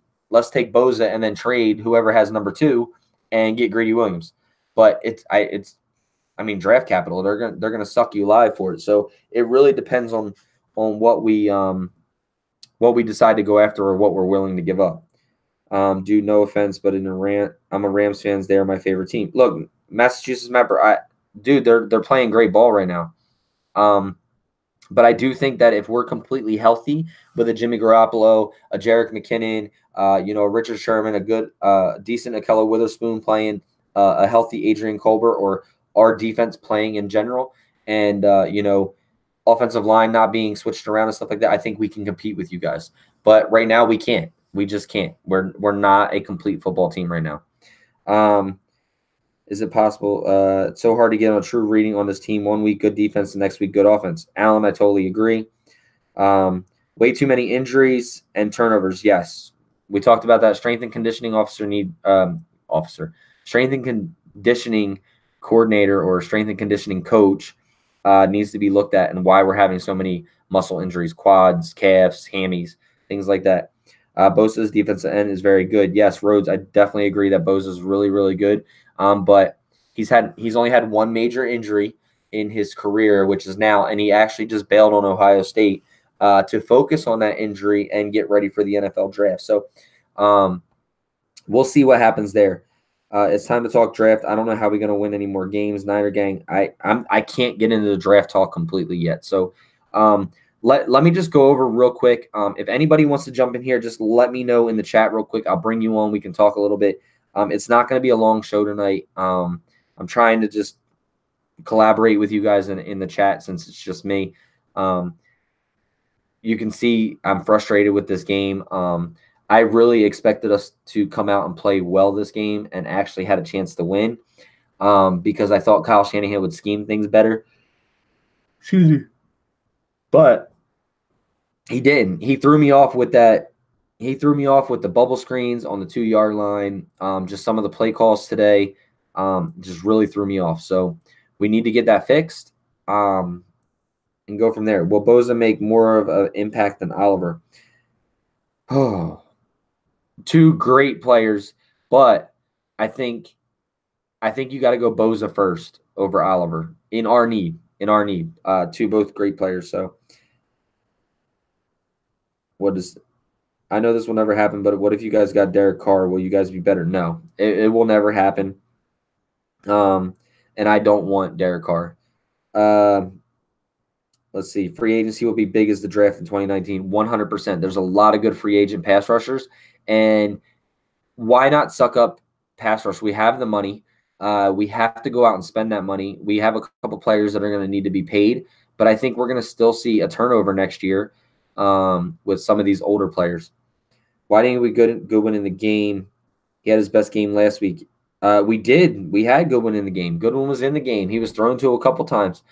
take Bosa and then trade whoever has number 2 and get Greedy Williams. But I mean, draft capital, they're gonna suck you live for it. So it really depends on what we decide to go after or what we're willing to give up. Dude, no offense, but I'm a Rams fan. They're my favorite team. Look, Massachusetts Mapper, dude, they're playing great ball right now. But I do think that if we're completely healthy with a Jimmy Garoppolo, a Jerick McKinnon, a Richard Sherman, a good, decent Ahkello Witherspoon playing, a healthy Adrian Colbert, or our defense playing in general, and offensive line not being switched around and stuff like that, I think we can compete with you guys. But right now we can't. We just can't. We're not a complete football team right now. Is it possible? It's so hard to get on a true reading on this team. 1 week good defense, the next week good offense. Alan, I totally agree. Way too many injuries and turnovers. Yes, we talked about that. Strength and conditioning strength and conditioning coordinator or strength and conditioning coach needs to be looked at, and why we're having so many muscle injuries, quads, calves, hammies, things like that. Bosa's defensive end is very good. Yes, Rhodes, I definitely agree that Bosa is really, really good. But he's only had 1 major injury in his career, which is now, and he actually just bailed on Ohio State to focus on that injury and get ready for the NFL draft. So we'll see what happens there. It's time to talk draft. I don't know how we're going to win any more games, Niner gang. I can't get into the draft talk completely yet. So let me just go over real quick. If anybody wants to jump in here, just let me know in the chat real quick. I'll bring you on. We can talk a little bit. It's not going to be a long show tonight. I'm trying to just collaborate with you guys in the chat since it's just me. You can see I'm frustrated with this game. I really expected us to come out and play well this game and actually had a chance to win because I thought Kyle Shanahan would scheme things better. Excuse me. But he didn't. He threw me off with that. He threw me off with the bubble screens on the 2-yard line. Just some of the play calls today just really threw me off. So we need to get that fixed and go from there. Will Bosa make more of an impact than Oliver? Oh, 2 great players, but I think you got to go Bosa first over Oliver in our need. 2 both great players. So I know this will never happen, but what if you guys got Derek Carr? Will you guys be better? No, it will never happen. And I don't want Derek Carr. Let's see. Free agency will be big as the draft in 2019. 100%. There's a lot of good free agent pass rushers. And why not suck up pass rush? We have the money. We have to go out and spend that money. We have a couple players that are going to need to be paid. But I think we're going to still see a turnover next year with some of these older players. Why didn't we Goodwin in the game? He had his best game last week. We did. We had Goodwin in the game. Goodwin was in the game. He was thrown to a couple times.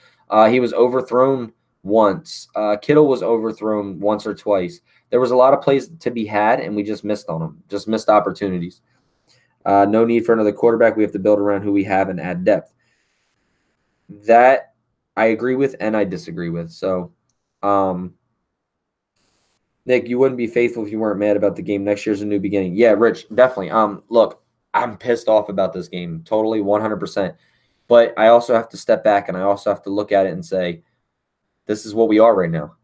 He was overthrown once. Kittle was overthrown once or twice. There was a lot of plays to be had, and we just missed on them. Just missed opportunities. No need for another quarterback. We have to build around who we have and add depth. That I agree with and I disagree with. So, Nick, you wouldn't be faithful if you weren't mad about the game. Next year's a new beginning. Yeah, Rich, definitely. Look, I'm pissed off about this game. Totally, 100%. But I also have to step back and I also have to look at it and say, this is what we are right now.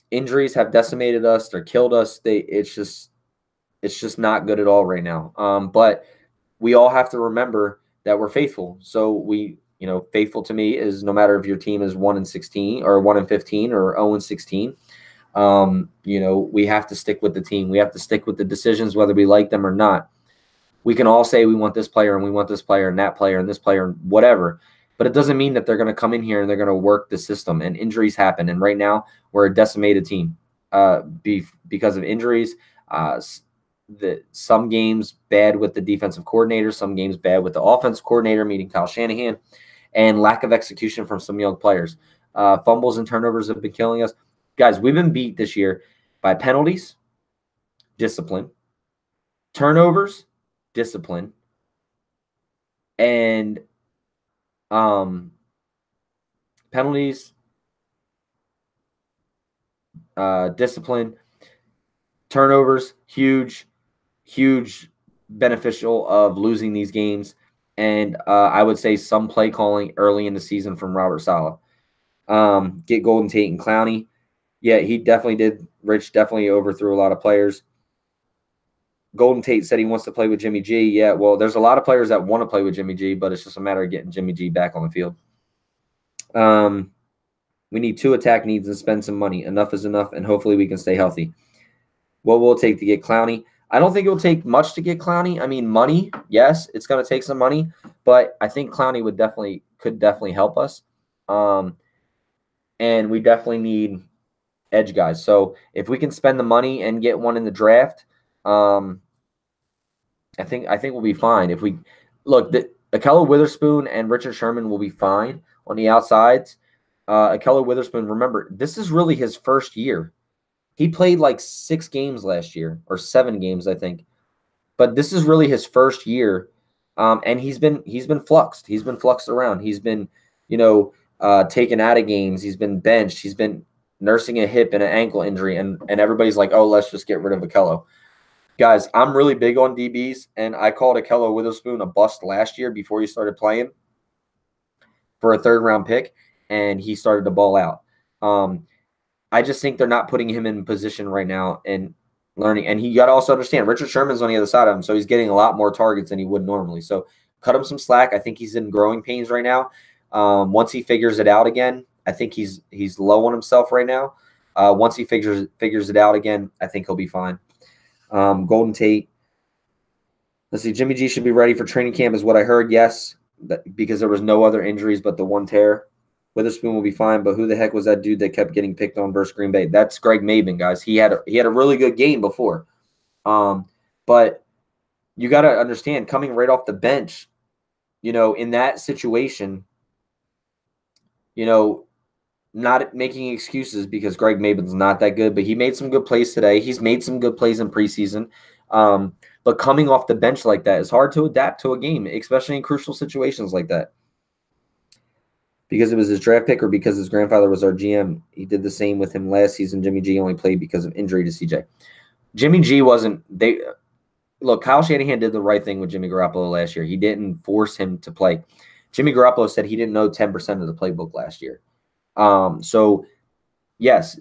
Injuries have decimated us. They're killed us. It's just not good at all right now. But we all have to remember that we're faithful. So faithful to me is no matter if your team is 1-16 or 1-15 or 0-16. We have to stick with the team. We have to stick with the decisions, whether we like them or not. We can all say we want this player and we want this player and that player and this player and whatever, but it doesn't mean that they're going to come in here and they're going to work the system, and injuries happen. And right now we're a decimated team because of injuries. Some games bad with the defensive coordinator, some games bad with the offensive coordinator, meaning Kyle Shanahan, and lack of execution from some young players. Fumbles and turnovers have been killing us. Guys, we've been beat this year by penalties, discipline, turnovers, discipline, and penalties, discipline, turnovers, huge beneficial of losing these games. And I would say some play calling early in the season from Robert Saleh. Get Golden Tate and Clowney. Yeah, he definitely did. Rich definitely overthrew a lot of players. Golden Tate said he wants to play with Jimmy G. Yeah, well, there's a lot of players that want to play with Jimmy G, but it's just a matter of getting Jimmy G back on the field. We need 2 attack needs and spend some money. Enough is enough, and hopefully we can stay healthy. What will it take to get Clowney? I don't think it will take much to get Clowney. I mean, money, yes, it's going to take some money, but I think Clowney could definitely help us. And we definitely need edge guys. So if we can spend the money and get one in the draft, I think we'll be fine. If we look, Ahkello Witherspoon and Richard Sherman will be fine on the outsides. Ahkello Witherspoon, remember, this is really his first year. He played like 6 games last year, or 7 games, I think. But this is really his first year, and he's been fluxed. He's been fluxed around. He's been, taken out of games. He's been benched. He's been nursing a hip and an ankle injury, and everybody's like, oh, let's just get rid of Ahkello. Guys, I'm really big on DBs, and I called Ahkello Witherspoon a bust last year before he started playing for a 3rd-round pick, and he started to ball out. I just think they're not putting him in position right now and learning. And you got to also understand, Richard Sherman's on the other side of him, so he's getting a lot more targets than he would normally. So cut him some slack. I think he's in growing pains right now. Once he figures it out again, I think he's low on himself right now. Once he figures it out again, I think he'll be fine. Golden Tate. Let's see. Jimmy G should be ready for training camp is what I heard. Yes, because there was no other injuries but the one tear. Witherspoon will be fine, but who the heck was that dude that kept getting picked on versus Green Bay? That's Greg Maben, guys. He had a really good game before. But you got to understand, coming right off the bench, in that situation, not making excuses because Greg Maben's not that good, but he made some good plays today. He's made some good plays in preseason. But coming off the bench like that is hard to adapt to a game, especially in crucial situations like that. Because it was his draft pick or because his grandfather was our GM. He did the same with him last season. Jimmy G only played because of injury to CJ. Jimmy G wasn't – look, Kyle Shanahan did the right thing with Jimmy Garoppolo last year. He didn't force him to play. Jimmy Garoppolo said he didn't know 10% of the playbook last year. So, yes,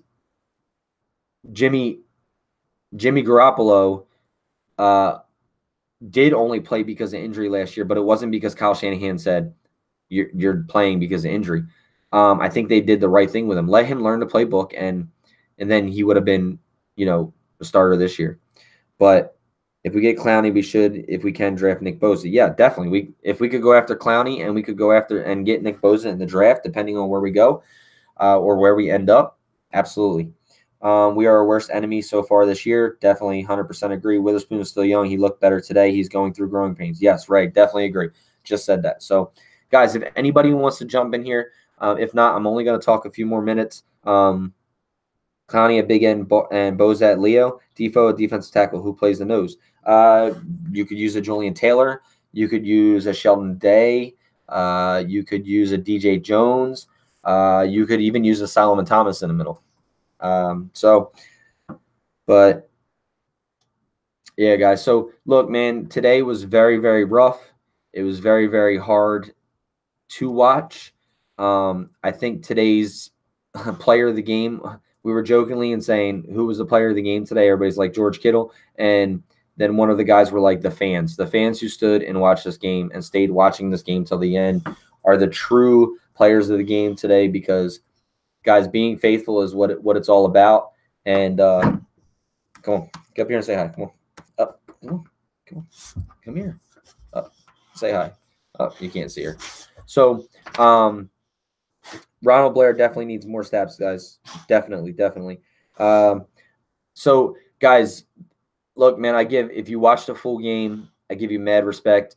Jimmy Garoppolo did only play because of injury last year, but it wasn't because Kyle Shanahan said – You're playing because of injury. I think they did the right thing with him. Let him learn the playbook, and then he would have been, the starter this year. But if we get Clowney, we should, if we can, draft Nick Bosa. Yeah, definitely. If we could go after Clowney and we could go after and get Nick Bosa in the draft, depending on where we go or where we end up, absolutely. We are our worst enemy so far this year. Definitely 100% agree. Witherspoon is still young. He looked better today. He's going through growing pains. Yes, right. Definitely agree. Just said that. So, guys, if anybody wants to jump in here, if not, I'm only going to talk a few more minutes. Clowney at big end and Bosa at Leo. Defoe, a defensive tackle who plays the nose. You could use a Julian Taylor. You could use a Sheldon Day. You could use a DJ Jones. You could even use a Solomon Thomas in the middle. But yeah, guys. So look, man, today was very, very rough. It was very, very hard to watch. I think today's player of the game, we were jokingly and saying who was the player of the game today. Everybody's like George Kittle, and then one of the guys were like the fans. The fans who stood and watched this game and stayed watching this game till the end are the true players of the game today, because, guys, being faithful is what it's all about. And come on, get up here and say hi. Come on. Up. Come on. Come on. Come here. Up. Say hi. Oh, you can't see her. So, Ronald Blair definitely needs more snaps, guys. Definitely. So, guys, look, man, if you watched a full game, I give you mad respect.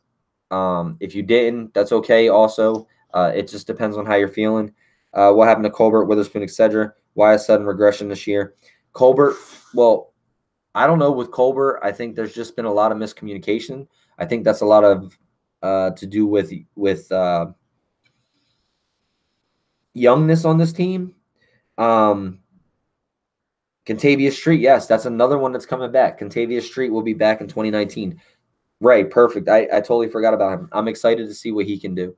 If you didn't, that's okay also. It just depends on how you're feeling. What happened to Colbert, Witherspoon, etc.? Why a sudden regression this year? Colbert, well, I don't know with Colbert. I think there's just been a lot of miscommunication. I think that's a lot of to do with youngness on this team. Contavious Street, yes, that's another one that's coming back. Contavious Street will be back in 2019. Right, perfect. I totally forgot about him. I'm excited to see what he can do,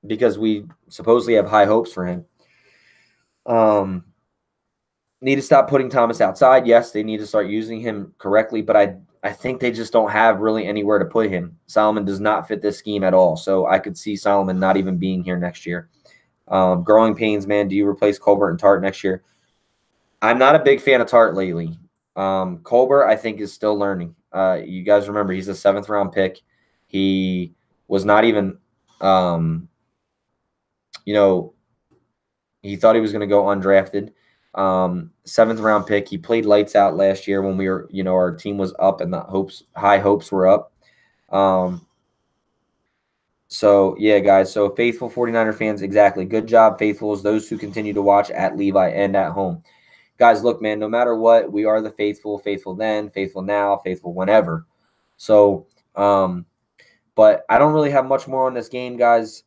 because we supposedly have high hopes for him. Need to stop putting Thomas outside. Yes, they need to start using him correctly, but I think they just don't have really anywhere to put him. Solomon does not fit this scheme at all, so I could see Solomon not even being here next year. Growing pains, man. Do you replace Colbert and Tart next year? I'm not a big fan of Tart lately. Colbert, I think, is still learning. You guys remember he's a 7th-round pick. He was not even, he thought he was going to go undrafted. 7th-round pick. He played lights out last year when we were, our team was up and the high hopes were up. So, yeah, guys. So, faithful 49er fans, exactly. Good job, faithfuls, those who continue to watch at Levi and at home. Guys, look, man, no matter what, we are the faithful then, faithful now, faithful whenever. So, but I don't really have much more on this game, guys.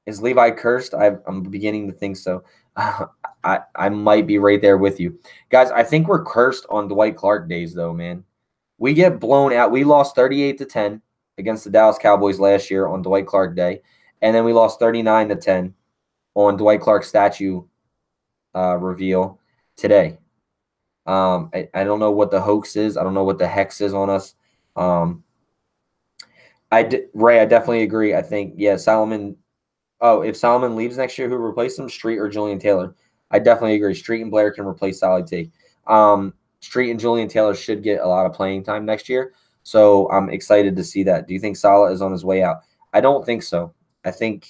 Is Levi cursed? I'm beginning to think so. I might be right there with you. Guys, I think we're cursed on Dwight Clark days, though, man. We get blown out. We lost 38-10 against the Dallas Cowboys last year on Dwight Clark Day, and then we lost 39-10 on Dwight Clark's statue reveal today. I don't know what the hoax is. I don't know what the hex is on us. Ray, I definitely agree. I think, yeah, Solomon. Oh, if Solomon leaves next year, who replaces him? Street or Julian Taylor? I definitely agree. Street and Blair can replace Solid T. Street and Julian Taylor should get a lot of playing time next year. So I'm excited to see that. Do you think Salah is on his way out? I don't think so. I don't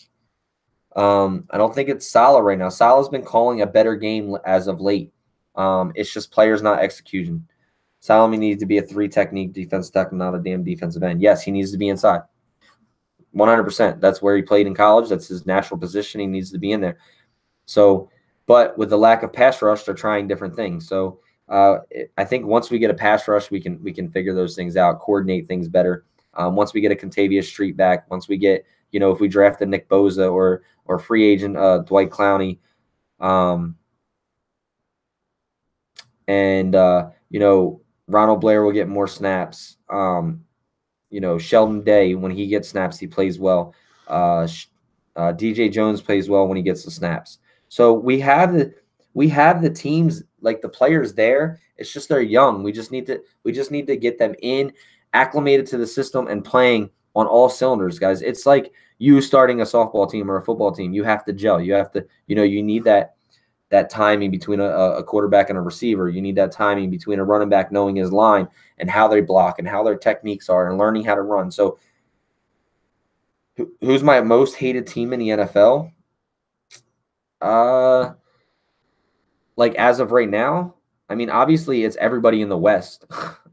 think it's Salah right now. Salah's been calling a better game as of late. It's just players, not execution. Solomon needs to be a 3-technique defense tech, not a damn defensive end. Yes, he needs to be inside. 100%. That's where he played in college. That's his natural position. He needs to be in there. So, but with the lack of pass rush, they're trying different things. So I think once we get a pass rush, we can figure those things out, coordinate things better. Once we get a Contavious Street back, once we get, if we draft a Nick Bosa or free agent Dwight Clowney, and Ronald Blair will get more snaps. Sheldon Day, when he gets snaps, he plays well. DJ Jones plays well when he gets the snaps. So we have the teams, like the players there. It's just they're young. We just need to get them in, acclimated to the system, and playing on all cylinders, guys. It's like you starting a softball team or a football team. You have to gel. You have to, you need that timing between a quarterback and a receiver. You need that timing between a running back knowing his line and how they block and how their techniques are and learning how to run. So who's my most hated team in the NFL? Like as of right now, I mean, obviously it's everybody in the West.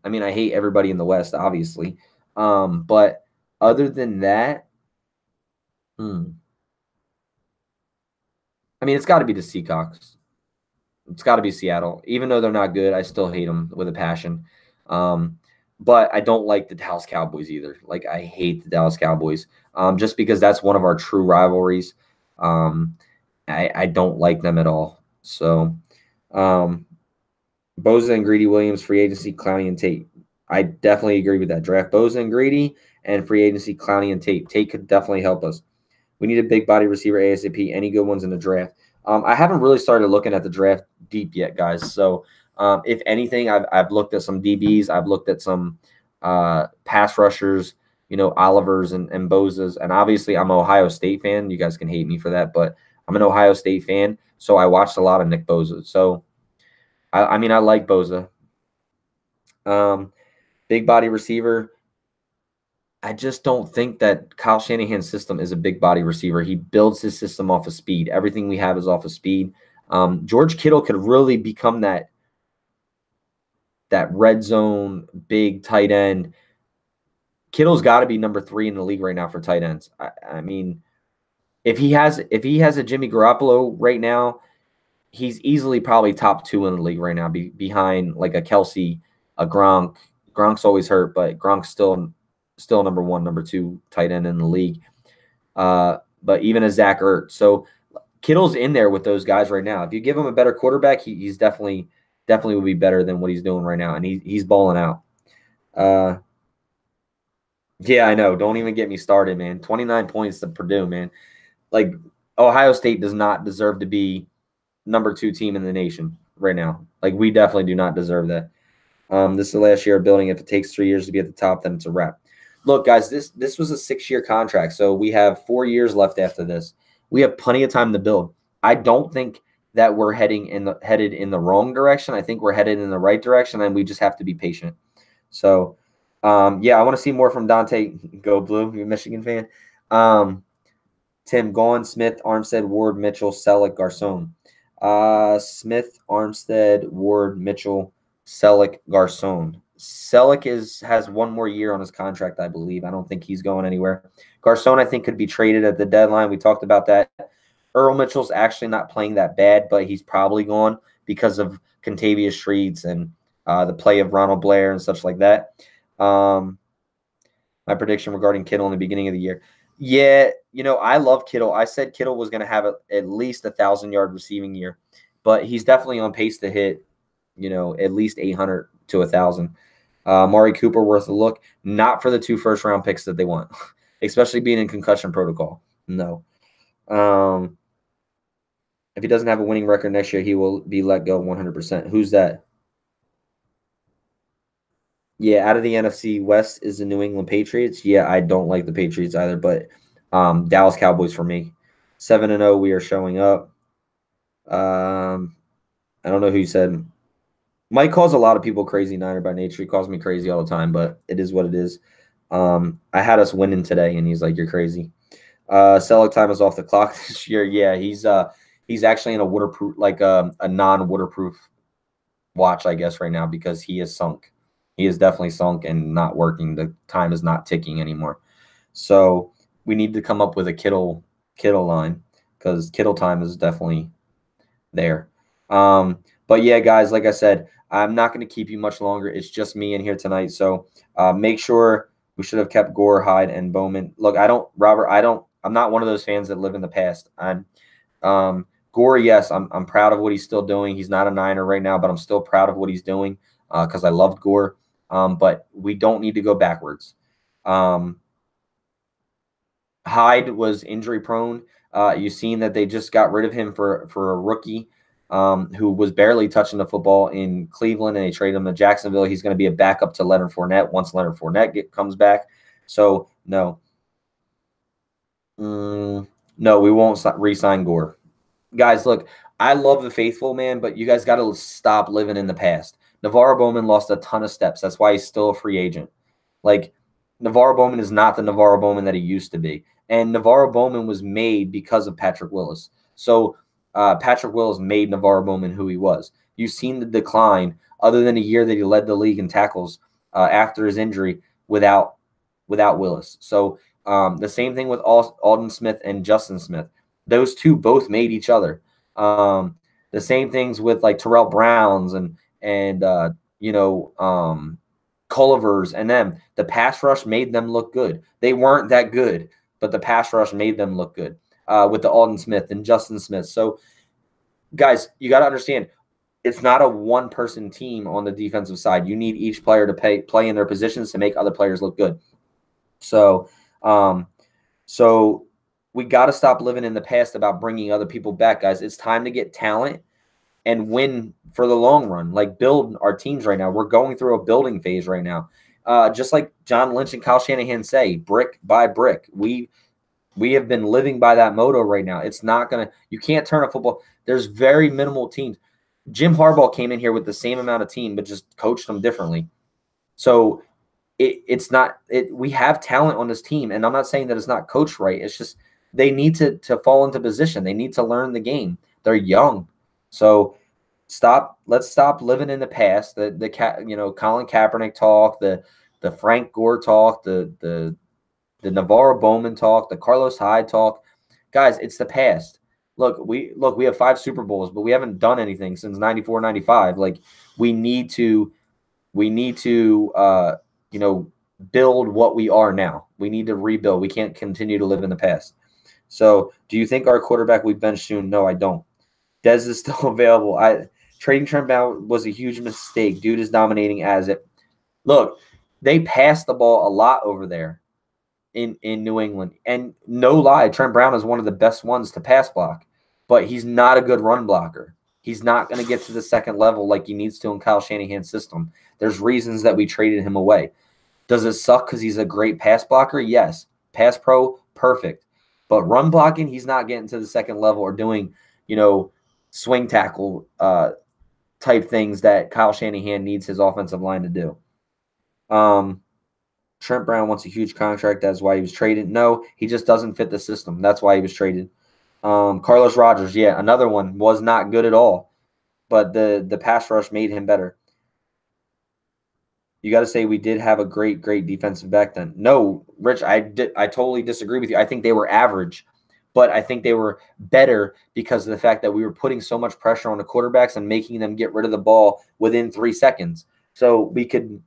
I mean, I hate everybody in the West, obviously. But other than that, I mean, it's got to be the Seahawks. It's got to be Seattle. Even though they're not good, I still hate them with a passion. But I don't like the Dallas Cowboys either. Like, I hate the Dallas Cowboys just because that's one of our true rivalries. I don't like them at all. So, Bosa and Greedy Williams, free agency, Clowney and Tate. I definitely agree with that. Draft Bosa and Greedy and free agency, Clowney and Tate. Tate could definitely help us. We need a big body receiver ASAP. Any good ones in the draft? I haven't really started looking at the draft deep yet, guys. So if anything, I've looked at some DBs. I've looked at some pass rushers, Olivers and Bozas. And obviously, I'm an Ohio State fan. You guys can hate me for that, but I'm an Ohio State fan. So I watched a lot of Nick Bosa. So, I mean, I like Bosa. Big body receiver. I just don't think that Kyle Shanahan's system is a big body receiver. He builds his system off of speed. Everything we have is off of speed. George Kittle could really become that red zone big tight end. Kittle's got to be number 3 in the league right now for tight ends. I mean, if he has a Jimmy Garoppolo right now, he's easily probably top 2 in the league right now, behind like a Kelsey, a Gronk. Gronk's always hurt, but Gronk's still number 1, number 2 tight end in the league. But even a Zach Ertz. So Kittle's in there with those guys right now. If you give him a better quarterback, he's definitely will be better than what he's doing right now, and he's balling out. Yeah, I know. Don't even get me started, man. 29 points to Purdue, man. Like, Ohio State does not deserve to be number 2 team in the nation right now. Like, we definitely do not deserve that. This is the last year of building. If it takes 3 years to be at the top, then it's a wrap. Look, guys, this was a 6-year contract, so we have 4 years left after this. We have plenty of time to build. I don't think that we're headed in the wrong direction. I think we're headed in the right direction, and we just have to be patient. So, yeah, I want to see more from Dante. Go Blue, you're a Michigan fan. Tim, Gone, Smith, Armstead, Ward, Mitchell, Selleck, Garcon. Smith, Armstead, Ward, Mitchell, Selleck, Garcon. Selleck has 1 more year on his contract, I believe. I don't think he's going anywhere. Garcon, I think, could be traded at the deadline. We talked about that. Earl Mitchell's actually not playing that bad, but he's probably gone because of Contavious Streets and the play of Ronald Blair and such like that. My prediction regarding Kittle in the beginning of the year. Yeah, I love Kittle. I said Kittle was going to have at least 1,000-yard receiving year, but he's definitely on pace to hit, at least 800 to 1,000. Amari Cooper worth a look, not for the 2 first-round picks that they want, especially being in concussion protocol. No. If he doesn't have a winning record next year, he will be let go 100%. Who's that? Yeah, out of the NFC West is the New England Patriots. Yeah, I don't like the Patriots either, but Dallas Cowboys for me. 7-0, we are showing up. I don't know who you said. Mike calls a lot of people crazy Niner by nature. He calls me crazy all the time, but it is what it is. I had us winning today, and he's like, "You're crazy." Selleck time is off the clock this year. Yeah, he's actually in a waterproof, like a non-waterproof watch, I guess, right now because he is sunk. He is definitely sunk and not working. The time is not ticking anymore. So we need to come up with a Kittle line because Kittle time is definitely there. But yeah, guys, like I said, I'm not going to keep you much longer. It's just me in here tonight. So make sure we should have kept Gore, Hyde, and Bowman. Look, I'm not one of those fans that live in the past. I'm Gore, yes, I'm proud of what he's still doing. He's not a Niner right now, but I'm still proud of what he's doing because I loved Gore. But we don't need to go backwards. Hyde was injury prone. You've seen that they just got rid of him for a rookie who was barely touching the football in Cleveland, and they traded him to Jacksonville. He's going to be a backup to Leonard Fournette once Leonard Fournette comes back. So no, we won't re-sign Gore. Guys, look, I love the faithful, man, but you guys got to stop living in the past. NaVorro Bowman lost a ton of steps. That's why he's still a free agent. Like, NaVorro Bowman is not the NaVorro Bowman that he used to be. And NaVorro Bowman was made because of Patrick Willis. So Patrick Willis made NaVorro Bowman who he was. You've seen the decline, other than a year that he led the league in tackles after his injury without Willis. So the same thing with Aldon Smith and Justin Smith. Those two both made each other. The same things with like Terrell Browns and Cullivers and them. The pass rush made them look good. They weren't that good, but the pass rush made them look good with the Aldon Smith and Justin Smith. So, guys, you got to understand, it's not a one-person team on the defensive side. You need each player to play in their positions to make other players look good. So we got to stop living in the past about bringing other people back, guys. It's time to get talent and win for the long run. Like, build our teams right now. We're going through a building phase right now. Just like John Lynch and Kyle Shanahan say, brick by brick. We have been living by that motto right now. It's not going to – you can't turn a football – there's very minimal teams. Jim Harbaugh came in here with the same amount of team but just coached them differently. So it's not – we have talent on this team, and I'm not saying that it's not coached right. It's just they need to fall into position. They need to learn the game. They're young. So let's stop living in the past. The Colin Kaepernick talk, the Frank Gore talk, the Navarro Bowman talk, the Carlos Hyde talk. Guys, it's the past. Look, we have 5 Super Bowls, but we haven't done anything since 94, 95. Like, we need to build what we are now. We need to rebuild. We can't continue to live in the past. So, do you think our quarterback we bench soon? No, I don't. Dez is still available. Trading Trent Brown was a huge mistake. Dude is dominating as it. Look, they passed the ball a lot over there in New England. And no lie, Trent Brown is one of the best ones to pass block. But he's not a good run blocker. He's not going to get to the second level like he needs to in Kyle Shanahan's system. There's reasons that we traded him away. Does it suck because he's a great pass blocker? Yes. Pass pro, perfect. But run blocking, he's not getting to the second level or doing, swing tackle type things that Kyle Shanahan needs his offensive line to do. Trent Brown wants a huge contract. That's why he was traded. No, he just doesn't fit the system. That's why he was traded. Carlos Rogers, yeah, another one, was not good at all. But the pass rush made him better. You got to say we did have a great defensive back then. No, Rich, I totally disagree with you. I think they were average, but I think they were better because of the fact that we were putting so much pressure on the quarterbacks and making them get rid of the ball within 3 seconds. So we could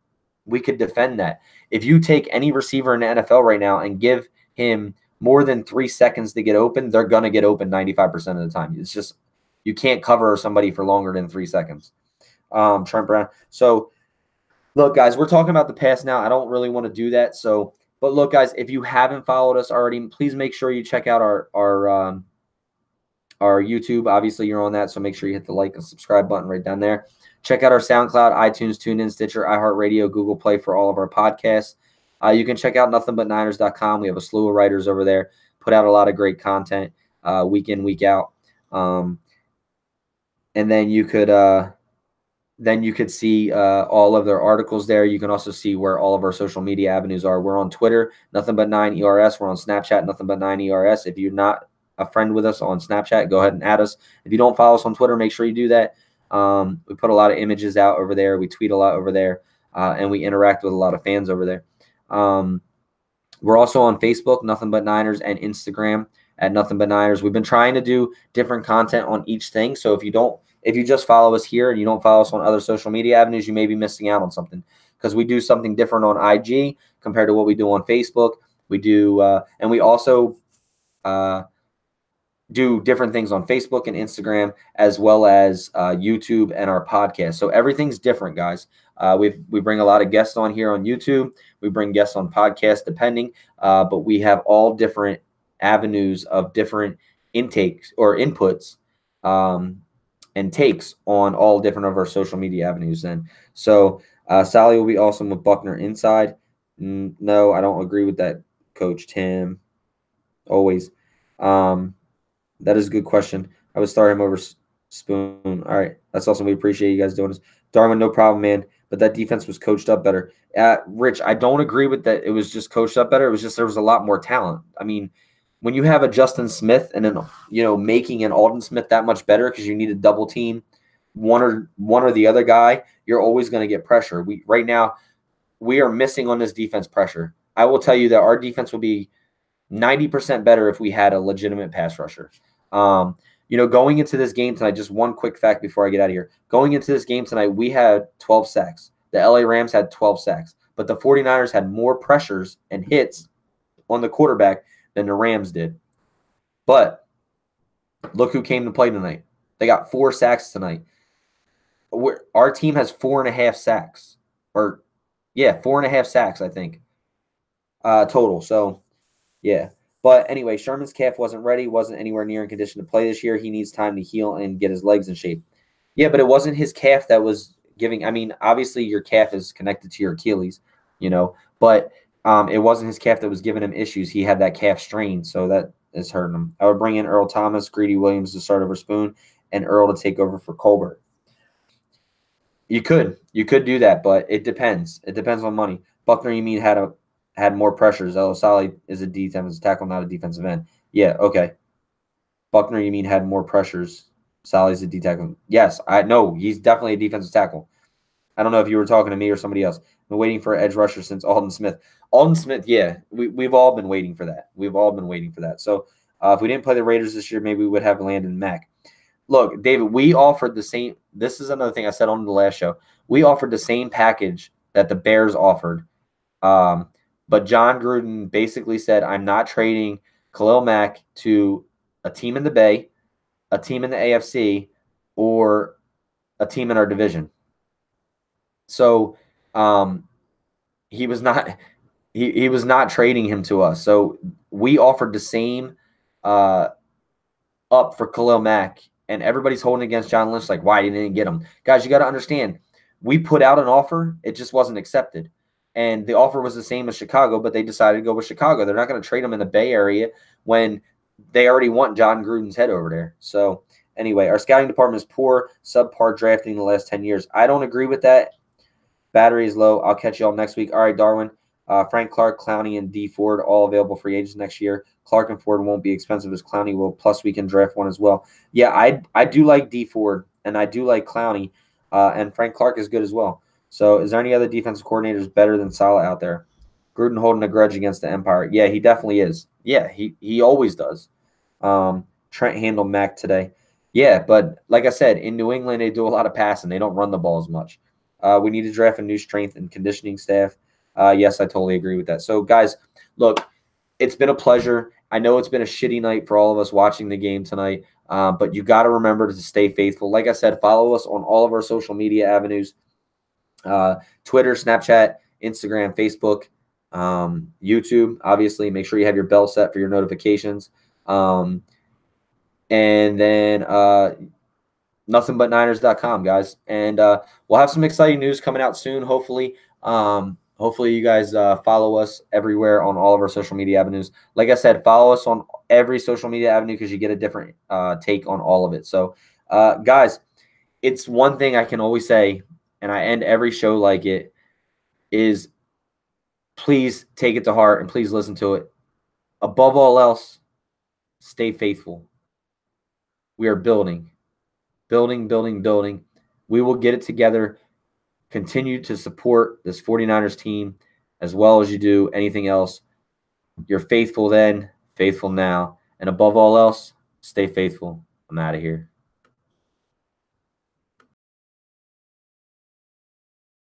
defend that. If you take any receiver in the NFL right now and give him more than 3 seconds to get open, they're going to get open 95% of the time. It's just you can't cover somebody for longer than 3 seconds. Trent Brown. So, look, guys, we're talking about the past now. I don't really want to do that. So, but look, guys, if you haven't followed us already, please make sure you check out our YouTube. Obviously, you're on that, so make sure you hit the like and subscribe button right down there. Check out our SoundCloud, iTunes, TuneIn, Stitcher, iHeartRadio, Google Play for all of our podcasts. You can check out nothingbutniners.com. We have a slew of writers over there, put out a lot of great content week in, week out. And then you could see all of their articles there. You can also see where all of our social media avenues are. We're on Twitter, nothing-but-9ERS. We're on Snapchat, nothing-but-9ERS. If you're not a friend with us on Snapchat, go ahead and add us. If you don't follow us on Twitter, make sure you do that. We put a lot of images out over there. We tweet a lot over there, and we interact with a lot of fans over there. We're also on Facebook, Nothing But Niners, and Instagram at Nothing But Niners. We've been trying to do different content on each thing. So if you just follow us here and you don't follow us on other social media avenues, you may be missing out on something because we do something different on IG compared to what we do on Facebook. We do, and we also do different things on Facebook and Instagram, as well as YouTube and our podcast. So everything's different, guys. We bring a lot of guests on here on YouTube. We bring guests on podcasts, depending, but we have all different avenues of different intakes or inputs and takes on all different of our social media avenues. Then, so Sally will be awesome with Buckner inside. No, I don't agree with that, Coach Tim. Always. That is a good question. I would start him over Spoon. All right. That's awesome. We appreciate you guys doing this. Darwin, no problem, man. But that defense was coached up better. Rich, I don't agree with that. It was just coached up better. It was just there was a lot more talent. I mean, when you have a Justin Smith and then making an Alden Smith that much better because you need a double team one or the other guy, you're always going to get pressure. Right now we are missing on this defense pressure. I will tell you that our defense will be 90% better if we had a legitimate pass rusher. Going into this game tonight, just one quick fact before I get out of here. Going into this game tonight, we had 12 sacks. The LA Rams had 12 sacks, but the 49ers had more pressures and hits on the quarterback than the Rams did. But look who came to play tonight. They got 4 sacks tonight. Our team has 4.5 sacks. 4.5 sacks, I think, total. So, yeah. But anyway, Sherman's calf wasn't ready, wasn't anywhere near in condition to play this year. He needs time to heal and get his legs in shape. Yeah, but it wasn't his calf that was giving. I mean, obviously your calf is connected to your Achilles, but it wasn't his calf that was giving him issues. He had that calf strain, so that is hurting him. I would bring in Earl Thomas, Greedy Williams to start over Spoon, and Earl to take over for Colbert. You could do that, but it depends. It depends on money. Buckner, you mean had more pressures? El Sally is a defensive tackle, not a defensive end. Yeah, okay. Buckner, you mean had more pressures? Sally's a D tackle. Yes, I know he's definitely a defensive tackle. I don't know if you were talking to me or somebody else. I've been waiting for an edge rusher since Alden Smith. Alden Smith, yeah, we've all been waiting for that. We've all been waiting for that. So if we didn't play the Raiders this year, maybe we would have Landon Mack. Look, David, we offered the same. This is another thing I said on the last show. We offered the same package that the Bears offered. But John Gruden basically said, I'm not trading Khalil Mack to a team in the Bay, a team in the AFC, or a team in our division. So he was not he was not trading him to us. So we offered the same up for Khalil Mack, and everybody's holding against John Lynch like, why didn't he get him? Guys, you got to understand, we put out an offer, it just wasn't accepted. And the offer was the same as Chicago, but they decided to go with Chicago. They're not going to trade him in the Bay Area when they already want John Gruden's head over there. So anyway, our scouting department is poor, subpar drafting in the last 10 years. I don't agree with that. Battery is low. I'll catch you all next week. All right, Darwin. Frank Clark, Clowney, and D. Ford, all available free agents next year. Clark and Ford won't be expensive as Clowney will, plus we can draft one as well. Yeah, I do like D. Ford, and I do like Clowney, and Frank Clark is good as well. So is there any other defensive coordinators better than Saleh out there? Gruden holding a grudge against the Empire. Yeah, he definitely is. Yeah, he always does. Trent handled Mac today. Yeah, but like I said, in New England, they do a lot of passing. They don't run the ball as much. We need to draft a new strength and conditioning staff. Yes, I totally agree with that. So, guys, look, it's been a pleasure. I know it's been a shitty night for all of us watching the game tonight, but you got to remember to stay faithful. Like I said, follow us on all of our social media avenues, Twitter, Snapchat, Instagram, Facebook, YouTube. Obviously, make sure you have your bell set for your notifications. And then nothingbutniners.com, guys. And we'll have some exciting news coming out soon, hopefully. Hopefully you guys follow us everywhere on all of our social media avenues. Like I said, follow us on every social media avenue because you get a different take on all of it. So, guys, it's one thing I can always say, and I end every show like it, is please take it to heart and please listen to it. Above all else, stay faithful. We are building. We will get it together. Continue to support this 49ers team as well as you do anything else. You're faithful then, faithful now. And above all else, stay faithful. I'm out of here.